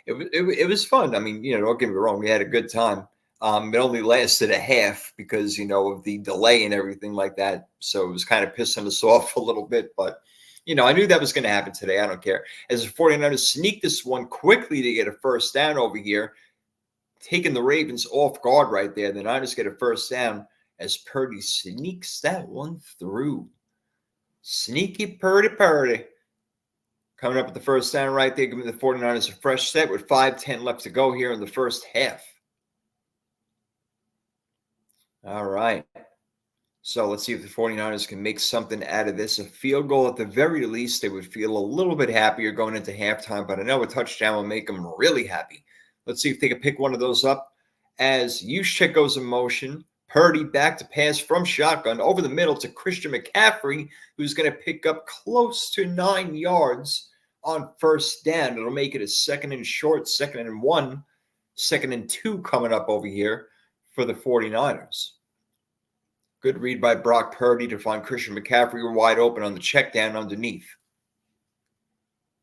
it was fun. I mean, don't get me wrong. We had a good time. It only lasted a half because, of the delay and everything like that. So it was kind of pissing us off a little bit. But, I knew that was going to happen today. I don't care. As the 49ers sneak this one quickly to get a first down over here, taking the Ravens off guard right there. The Niners get a first down as Purdy sneaks that one through. Sneaky Purdy. Coming up with the first down right there, giving the 49ers a fresh set with 5:10 left to go here in the first half. All right. So let's see if the 49ers can make something out of this. A field goal at the very least, they would feel a little bit happier going into halftime, but I know a touchdown will make them really happy. Let's see if they can pick one of those up as Juszczyk goes in motion. Purdy back to pass from shotgun over the middle to Christian McCaffrey, who's going to pick up close to 9 yards on first down. It'll make it a 2nd and short, 2nd and 1, 2nd and 2 coming up over here for the 49ers. Good read by Brock Purdy to find Christian McCaffrey wide open on the check down underneath.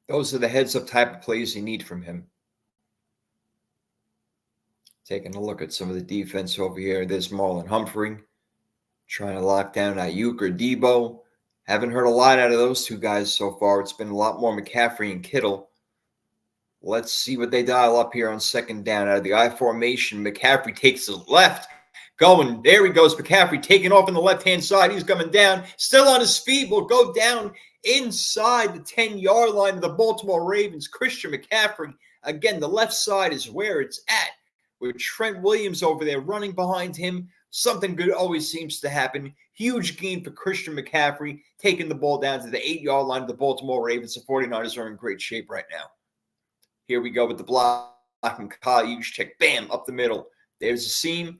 Those are the heads-up type of plays you need from him. Taking a look at some of the defense over here. There's Marlon Humphrey trying to lock down Ayuk or Debo. Haven't heard a lot out of those two guys so far. It's been a lot more McCaffrey and Kittle. Let's see what they dial up here on 2nd down. Out of the I formation, McCaffrey takes the left. Going, there he goes. McCaffrey taking off on the left-hand side. He's coming down. Still on his feet. Will go down inside the 10-yard line of the Baltimore Ravens. Christian McCaffrey. Again, the left side is where it's at. With Trent Williams over there running behind him. Something good always seems to happen. Huge gain for Christian McCaffrey, taking the ball down to the 8-yard line of the Baltimore Ravens. The 49ers are in great shape right now. Here we go with the block and Kyle Juszczyk. Bam, up the middle. There's a seam.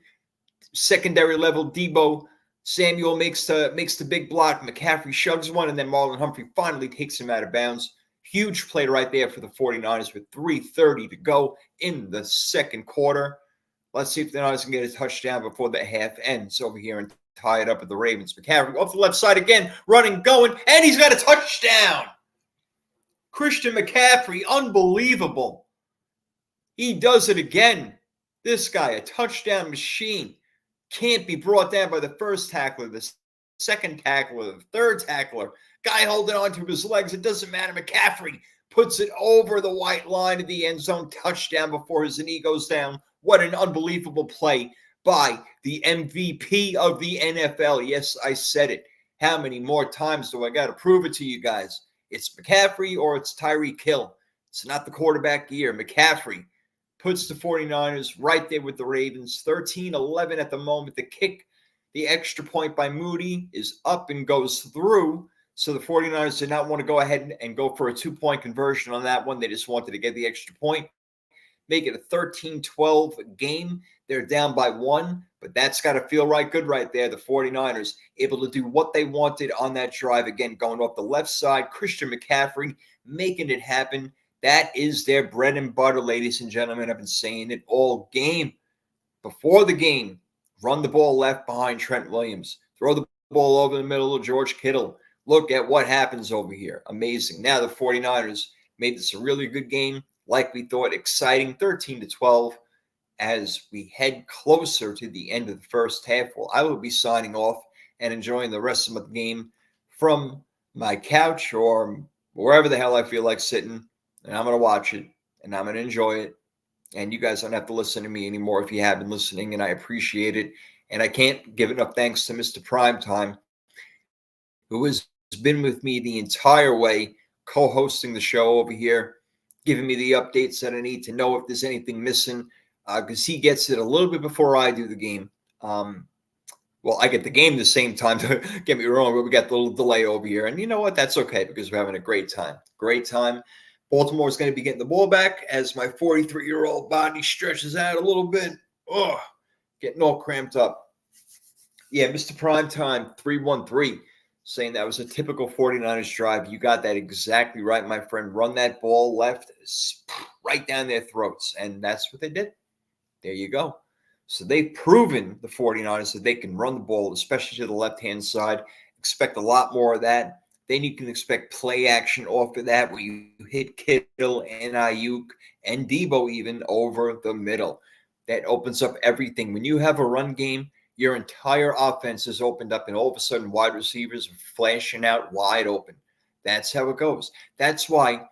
Secondary level, Debo Samuel makes the big block. McCaffrey shoves one, and then Marlon Humphrey finally takes him out of bounds. Huge play right there for the 49ers with 3:30 to go in the second quarter. Let's see if the Niners can get a touchdown before the half ends over here and tie it up with the Ravens. McCaffrey off the left side again, running, going, and he's got a touchdown. Christian McCaffrey, unbelievable. He does it again. This guy, a touchdown machine. Can't be brought down by the first tackler, the second tackler, the third tackler. Guy holding on to his legs. It doesn't matter. McCaffrey puts it over the white line of the end zone. Touchdown before his knee goes down. What an unbelievable play by the MVP of the NFL. Yes, I said it. How many more times do I got to prove it to you guys? It's McCaffrey or it's Tyreek Hill. It's not the quarterback year. McCaffrey puts the 49ers right there with the Ravens. 13-11 at the moment. The kick, the extra point by Moody is up and goes through. So the 49ers did not want to go ahead and go for a 2-point conversion on that one. They just wanted to get the extra point, make it a 13-12 game. They're down by 1, but that's got to feel right good right there. The 49ers able to do what they wanted on that drive. Again, going off the left side, Christian McCaffrey making it happen. That is their bread and butter, ladies and gentlemen. I've been saying it all game. Before the game, run the ball left behind Trent Williams. Throw the ball over the middle of George Kittle. Look at what happens over here. Amazing. Now the 49ers made this a really good game, like we thought, exciting, 13-12. As we head closer to the end of the first half, well, I will be signing off and enjoying the rest of the game from my couch or wherever the hell I feel like sitting. And I'm going to watch it, and I'm going to enjoy it. And you guys don't have to listen to me anymore if you have been listening, and I appreciate it. And I can't give enough thanks to Mr. Primetime, who has been with me the entire way, co-hosting the show over here, giving me the updates that I need to know if there's anything missing, because he gets it a little bit before I do the game. Well, I get the game the same time, don't get me wrong, but we got the little delay over here. And you know what? That's okay because we're having a great time. Great time. Baltimore is going to be getting the ball back as my 43-year-old body stretches out a little bit. Oh, getting all cramped up. Yeah, Mr. Primetime 313 saying that was a typical 49ers drive. You got that exactly right, my friend. Run that ball left right down their throats. And that's what they did. There you go. So they've proven, the 49ers, that they can run the ball, especially to the left-hand side. Expect a lot more of that. Then you can expect play action off of that where you hit Kittle and Ayuk and Debo even over the middle. That opens up everything. When you have a run game, your entire offense is opened up, and all of a sudden wide receivers are flashing out wide open. That's how it goes. That's why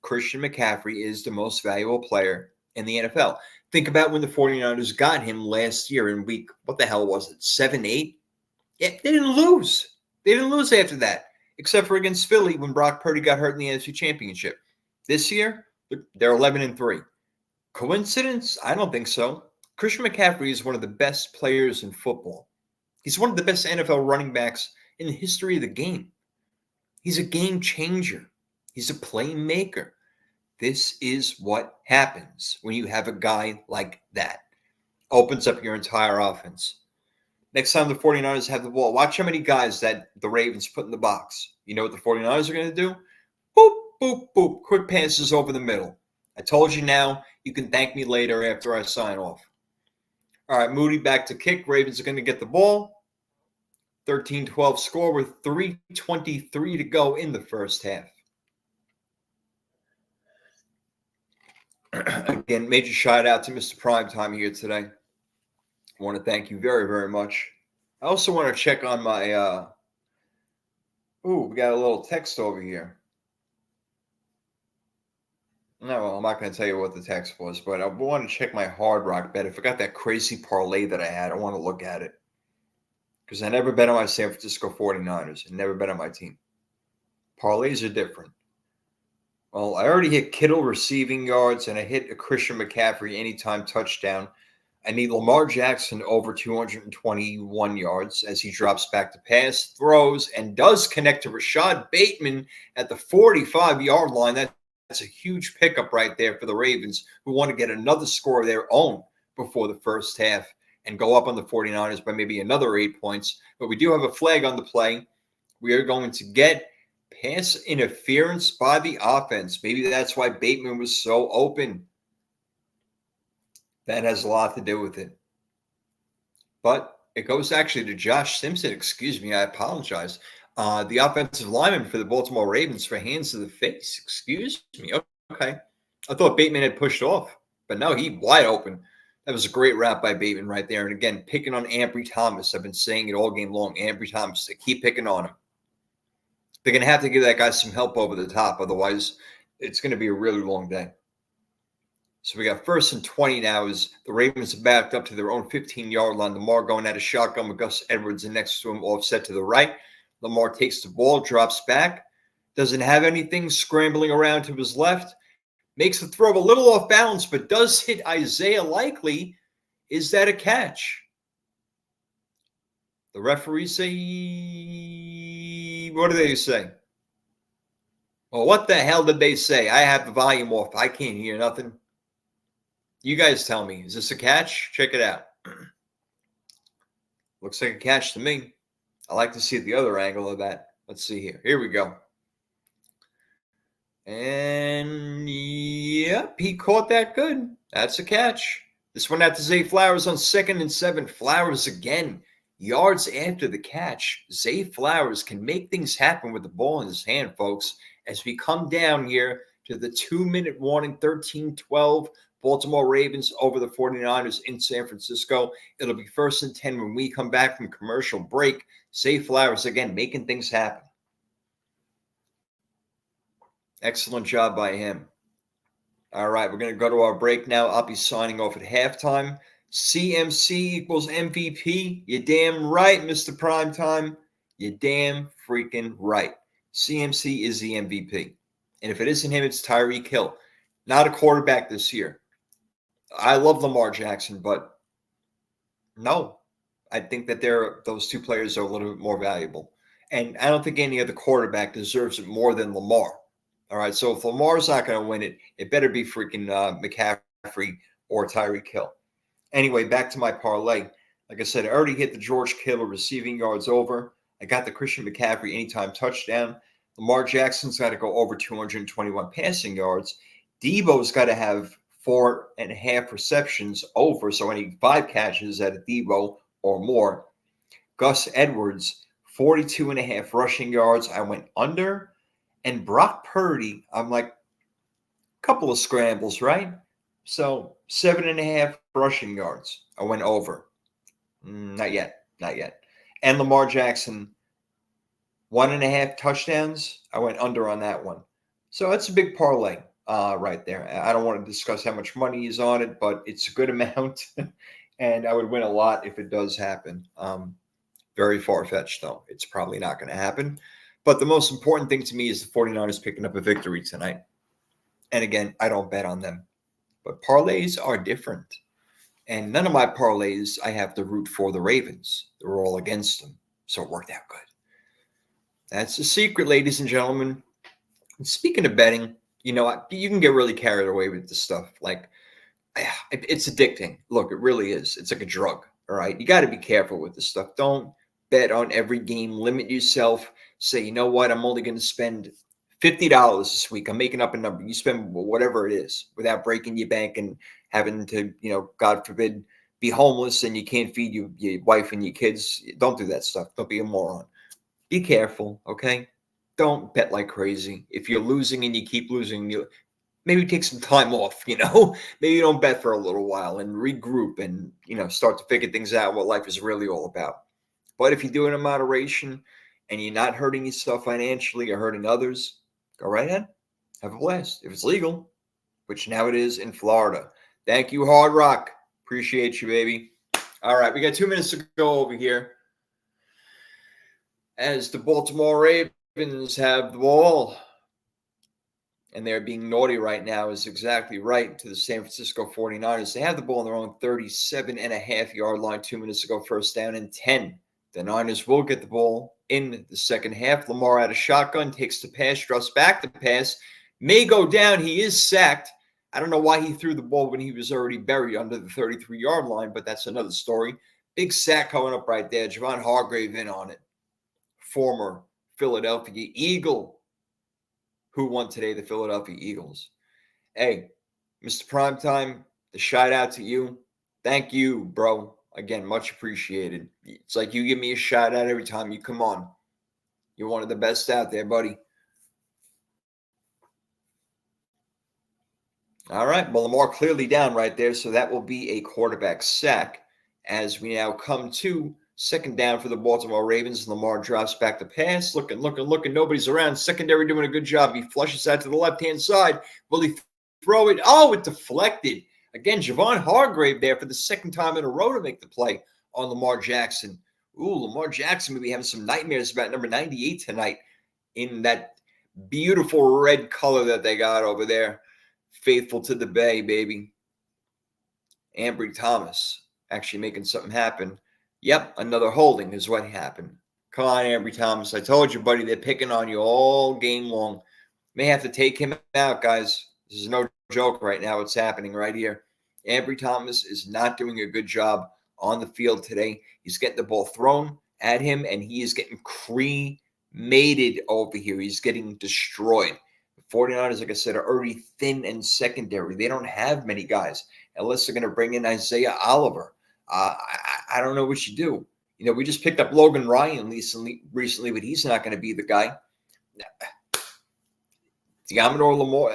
Christian McCaffrey is the most valuable player in the NFL. Think about when the 49ers got him last year in week, what the hell was it, 7, 8? Yeah, they didn't lose. They didn't lose after that, except for against Philly when Brock Purdy got hurt in the NFC Championship. This year, they're 11-3. Coincidence? I don't think so. Christian McCaffrey is one of the best players in football. He's one of the best NFL running backs in the history of the game. He's a game changer. He's a playmaker. This is what happens when you have a guy like that. Opens up your entire offense. Next time the 49ers have the ball, watch how many guys that the Ravens put in the box. You know what the 49ers are going to do? Boop, boop, boop. Quick passes over the middle. I told you now. You can thank me later after I sign off. All right, Moody back to kick. Ravens are going to get the ball. 13-12 score with 3:23 to go in the first half. Again, major shout out to Mr. Primetime here today. I want to thank you very, very much. I also want to check on my we got a little text over here. No, well, I'm not going to tell you what the text was, but I want to check my Hard Rock bet. I forgot that crazy parlay that I had. I want to look at it. Because I never bet on my San Francisco 49ers. I never bet on my team. Parlays are different. Well, I already hit Kittle receiving yards, and I hit a Christian McCaffrey anytime touchdown. I need Lamar Jackson over 221 yards as he drops back to pass, throws, and does connect to Rashad Bateman at the 45-yard line. That's a huge pickup right there for the Ravens, who want to get another score of their own before the first half and go up on the 49ers by maybe another 8 points. But we do have a flag on the play. We are going to get pass interference by the offense. Maybe that's why Bateman was so open. That has a lot to do with it. But it goes actually to Josh Simpson. Excuse me, I apologize. The offensive lineman for the Baltimore Ravens for hands to the face. Excuse me. Okay. I thought Bateman had pushed off, but no, he wide open. That was a great route by Bateman right there. And again, picking on Ambry Thomas. I've been saying it all game long. Ambry Thomas, they keep picking on him. They're going to have to give that guy some help over the top. Otherwise, it's going to be a really long day. So we got 1st and 20 now as the Ravens are backed up to their own 15-yard line. Lamar going at a shotgun with Gus Edwards and next to him offset to the right. Lamar takes the ball, drops back, doesn't have anything scrambling around to his left, makes the throw a little off balance, but does hit Isaiah Likely. Is that a catch? The referees say what do they say? Well, what the hell did they say? I have the volume off. I can't hear nothing. You guys tell me. Is this a catch? Check it out. Looks like a catch to me. I like to see the other angle of that. Let's see here. Here we go. And yep, he caught that good. That's a catch. This one out to Zay Flowers on 2nd and 7. Flowers again. Yards after the catch. Zay Flowers can make things happen with the ball in his hand, folks. As we come down here to the 2-minute warning, 13-12. Baltimore Ravens over the 49ers in San Francisco. It'll be 1st and 10 when we come back from commercial break. Zay Flowers again making things happen. Excellent job by him. All right, we're going to go to our break now. I'll be signing off at halftime. CMC equals MVP. You damn right, Mr. Primetime. You damn freaking right. CMC is the MVP. And if it isn't him, it's Tyreek Hill. Not a quarterback this year. I love Lamar Jackson, but no. I think that those two players are a little bit more valuable. And I don't think any other quarterback deserves it more than Lamar. All right, so if Lamar's not going to win it, it better be freaking McCaffrey or Tyreek Hill. Anyway, back to my parlay. Like I said, I already hit the George Kittle receiving yards over. I got the Christian McCaffrey anytime touchdown. Lamar Jackson's got to go over 221 passing yards. Debo's got to have 4.5 receptions over, so I need 5 catches at a Debo or more. Gus Edwards, 42.5 rushing yards. I went under. And Brock Purdy, I'm like, a couple of scrambles, right? So 7.5 rushing yards. I went over. Not yet. And Lamar Jackson, 1.5 touchdowns. I went under on that one. So that's a big parlay right there. I don't want to discuss how much money is on it, but it's a good amount. And I would win a lot if it does happen. Very far-fetched, though. It's probably not going to happen. But the most important thing to me is the 49ers picking up a victory tonight. And again, I don't bet on them. But parlays are different. And none of my parlays, I have to root for the Ravens. They're all against them. So it worked out good. That's the secret, ladies and gentlemen. And speaking of betting, you can get really carried away with this stuff. Like, it's addicting. Look, it really is. It's like a drug, all right? You got to be careful with this stuff. Don't bet on every game. Limit yourself. Say, you know what? I'm only going to spend $50 this week. I'm making up a number. You spend whatever it is without breaking your bank and having to, God forbid, be homeless and you can't feed your wife and your kids. Don't do that stuff. Don't be a moron. Be careful, okay? Don't bet like crazy. If you're losing and you keep losing, maybe take some time off, Maybe you don't bet for a little while and regroup and, start to figure things out, what life is really all about. But if you do it in moderation and you're not hurting yourself financially or hurting others, go right ahead. Have a blast. If it's legal, which now it is in Florida. Thank you, Hard Rock. Appreciate you, baby. All right, we got 2 minutes to go over here. As the Baltimore Ravens have the ball, and they're being naughty right now is exactly right to the San Francisco 49ers. They have the ball on their own 37.5-yard line, 2 minutes to go, 1st down and 10. The Niners will get the ball in the second half. Lamar out of shotgun, takes the pass, drops back the pass, may go down. He is sacked. I don't know why he threw the ball when he was already buried under the 33-yard line, but that's another story. Big sack coming up right there. Javon Hargrave in on it. Former Philadelphia Eagle, who won today, the Philadelphia Eagles. Hey, Mr. Primetime, the shout out to you. Thank you, bro. Again, much appreciated. It's like you give me a shout out every time you come on. You're one of the best out there, buddy. All right. Well, Lamar clearly down right there, so that will be a quarterback sack as we now come to second down for the Baltimore Ravens. Lamar drops back the pass. Looking. Nobody's around. Secondary doing a good job. He flushes out to the left-hand side. Will he throw it? Oh, it deflected. Again, Javon Hargrave there for the second time in a row to make the play on Lamar Jackson. Ooh, Lamar Jackson may be having some nightmares about number 98 tonight in that beautiful red color that they got over there. Faithful to the Bay, baby. Ambry Thomas actually making something happen. Yep, another holding is what happened. Come on, Ambry Thomas. I told you, buddy, they're picking on you all game long. May have to take him out, guys. This is no joke right now. What's happening right here. Ambry Thomas is not doing a good job on the field today. He's getting the ball thrown at him, and he is getting cremated over here. He's getting destroyed. The 49ers, like I said, are already thin and secondary. They don't have many guys unless they're going to bring in Isaiah Oliver. I don't know what you do. You know, we just picked up Logan Ryan recently, but he's not going to be the guy. Diamador Lenore,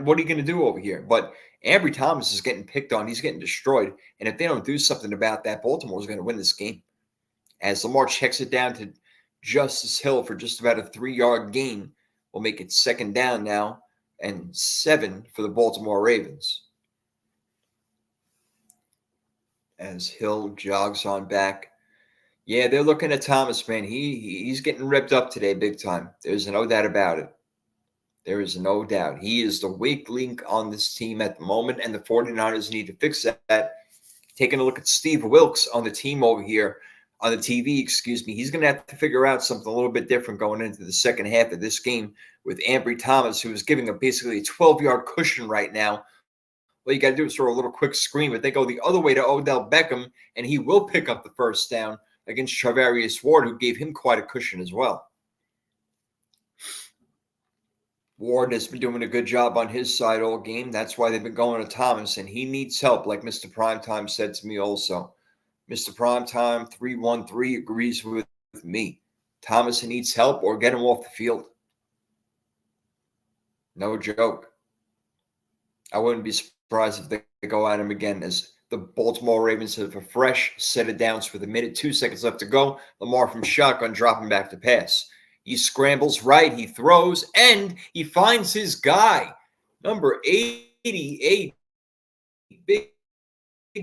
what are you going to do over here? But Ambry Thomas is getting picked on. He's getting destroyed. And if they don't do something about that, Baltimore is going to win this game. As Lamar checks it down to Justice Hill for just about a 3-yard gain, we'll make it second down now and 7 for the Baltimore Ravens. As Hill jogs on back. Yeah, they're looking at Thomas, man. He's getting ripped up today big time. There's no doubt about it. There is no doubt. He is the weak link on this team at the moment, and the 49ers need to fix that. Taking a look at Steve Wilks on the team over here, on the TV, he's going to have to figure out something a little bit different going into the second half of this game with Ambry Thomas, who is giving a basically a 12-yard cushion right now. All you got to do is throw a little quick screen, but they go the other way to Odell Beckham, and he will pick up the first down against Charvarius Ward, who gave him quite a cushion as well. Ward has been doing a good job on his side all game. That's why they've been going to Thomas, and he needs help, like Mr. Primetime said to me also. Mr. Primetime 313 agrees with me. Thomas needs help or get him off the field. No joke. I wouldn't be surprised if they go at him again, as the Baltimore Ravens have a fresh set of downs with 1:02 seconds left to go. Lamar from shotgun dropping back to pass. He scrambles right, he throws, and he finds his guy. Number 88, big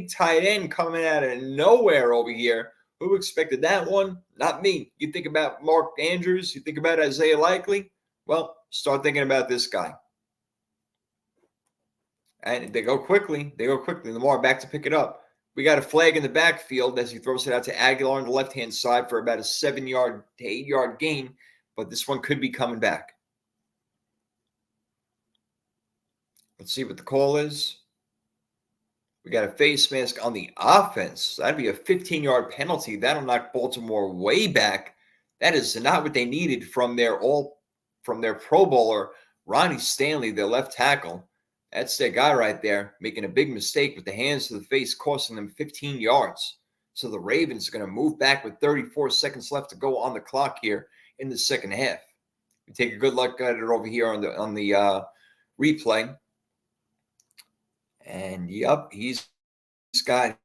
tight end coming out of nowhere over here. Who expected that one? Not me. You think about Mark Andrews, you think about Isaiah Likely. Well, start thinking about this guy. And they go quickly. Lamar back to pick it up. We got a flag in the backfield as he throws it out to Aguilar on the left-hand side for about a 7-yard to 8-yard gain, but this one could be coming back. Let's see what the call is. We got a face mask on the offense. That'd be a 15-yard penalty. That'll knock Baltimore way back. That is not what they needed from their Pro Bowler, Ronnie Stanley, their left tackle. That's their guy right there, making a big mistake with the hands to the face, costing them 15 yards. So the Ravens are going to move back with 34 seconds left to go on the clock here in the second half. We take a good look at it over here on the replay. And yep, he's got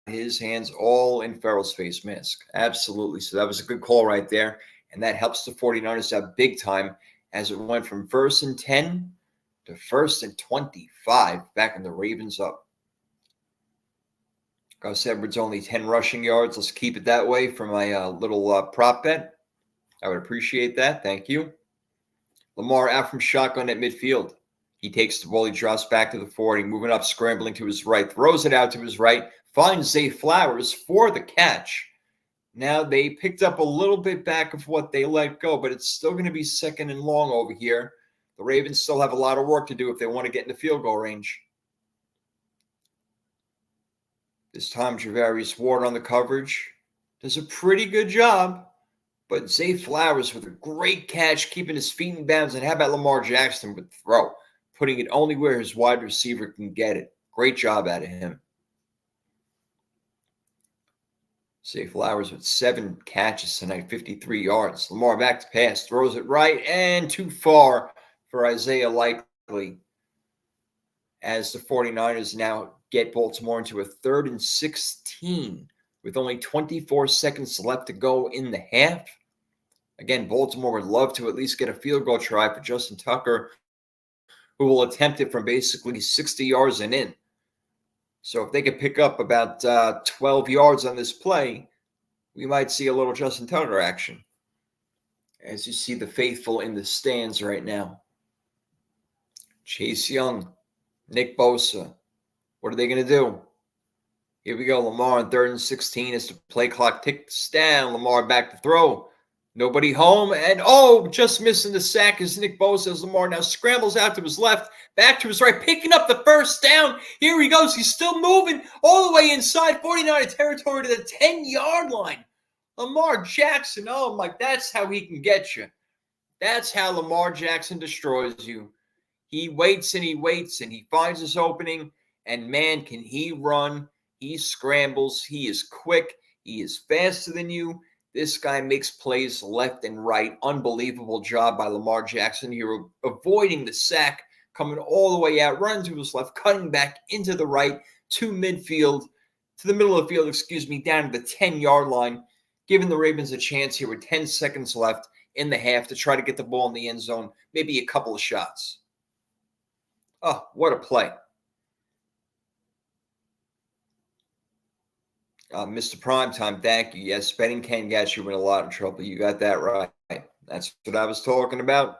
his hands all in Ferrell's face mask. Absolutely. So that was a good call right there. And that helps the 49ers out big time as it went from 1st and 10 to 1st and 25, backing the Ravens up. Gus Edwards only 10 rushing yards. Let's keep it that way for my little prop bet. I would appreciate that. Thank you. Lamar out from shotgun at midfield. He takes the ball. He drops back to the 40, moving up, scrambling to his right, throws it out to his right, finds Zay Flowers for the catch. Now they picked up a little bit back of what they let go, but it's still going to be second and long over here. The Ravens still have a lot of work to do if they want to get in the field goal range. This time, Charvarius Ward on the coverage does a pretty good job. But Zay Flowers with a great catch, keeping his feet in bounds. And how about Lamar Jackson with the throw, putting it only where his wide receiver can get it. Great job out of him. Zay Flowers with 7 catches tonight, 53 yards. Lamar back to pass, throws it right and too far for Isaiah Likely, as the 49ers now get Baltimore into a 3rd and 16 with only 24 seconds left to go in the half. Again, Baltimore would love to at least get a field goal try for Justin Tucker, who will attempt it from basically 60 yards and in. So if they could pick up about 12 yards on this play, we might see a little Justin Tucker action. As you see the faithful in the stands right now. Chase Young, Nick Bosa. What are they going to do? Here we go. Lamar on 3rd and 16 as the play clock ticks down. Lamar back to throw. Nobody home. And, just missing the sack as Nick Bosa as Lamar now scrambles out to his left, back to his right, picking up the first down. Here he goes. He's still moving all the way inside 49 territory to the 10-yard line. Lamar Jackson, that's how he can get you. That's how Lamar Jackson destroys you. He waits and he waits and he finds his opening. And, man, can he run. He scrambles. He is quick. He is faster than you. This guy makes plays left and right. Unbelievable job by Lamar Jackson here, avoiding the sack, coming all the way out, running to his left, cutting back into the right, to the middle of the field, down to the 10-yard line, giving the Ravens a chance here with 10 seconds left in the half to try to get the ball in the end zone, maybe a couple of shots. Oh, what a play. Mr. Primetime, thank you. Yes, betting can get you in a lot of trouble. You got that right. That's what I was talking about,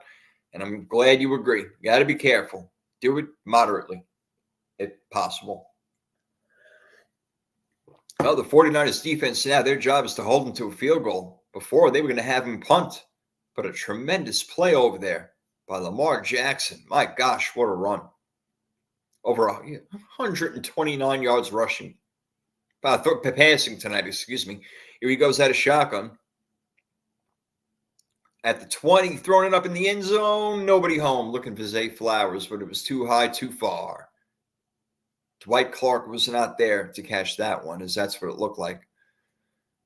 and I'm glad you agree. You got to be careful. Do it moderately, if possible. Well, the 49ers defense now, their job is to hold them to a field goal. Before, they were going to have him punt, but a tremendous play over there by Lamar Jackson. My gosh, what a run. Over 129 yards rushing. Passing tonight, Here he goes out of shotgun. At the 20, throwing it up in the end zone. Nobody home. Looking for Zay Flowers, but it was too high, too far. Dwight Clark was not there to catch that one, as that's what it looked like.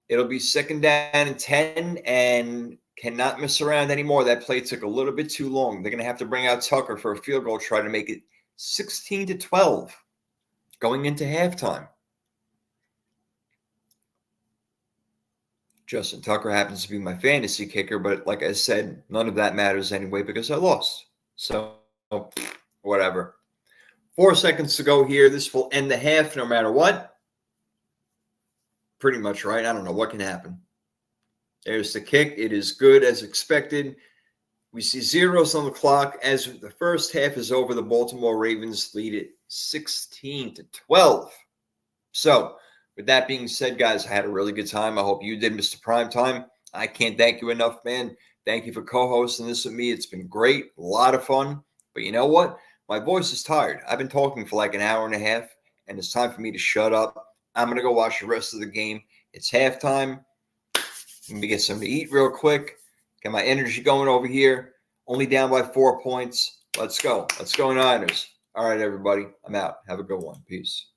It'll be 2nd down and 10, and cannot mess around anymore. That play took a little bit too long. They're going to have to bring out Tucker for a field goal, try to make it 16-12 going into halftime. Justin Tucker happens to be my fantasy kicker, but like I said, none of that matters anyway because I lost. So, whatever. 4 seconds to go here. This will end the half no matter what. Pretty much right. I don't know what can happen. There's the kick. It is good as expected. We see zeros on the clock as the first half is over. The Baltimore Ravens lead it 16-12. So, with that being said, guys, I had a really good time. I hope you did, Mr. Primetime. I can't thank you enough, man. Thank you for co-hosting this with me. It's been great, a lot of fun. But you know what? My voice is tired. I've been talking for like an hour and a half, and it's time for me to shut up. I'm going to go watch the rest of the game. It's halftime. Let me get something to eat real quick. Get my energy going over here. Only down by 4 points. Let's go. Let's go, Niners. All right, everybody. I'm out. Have a good one. Peace.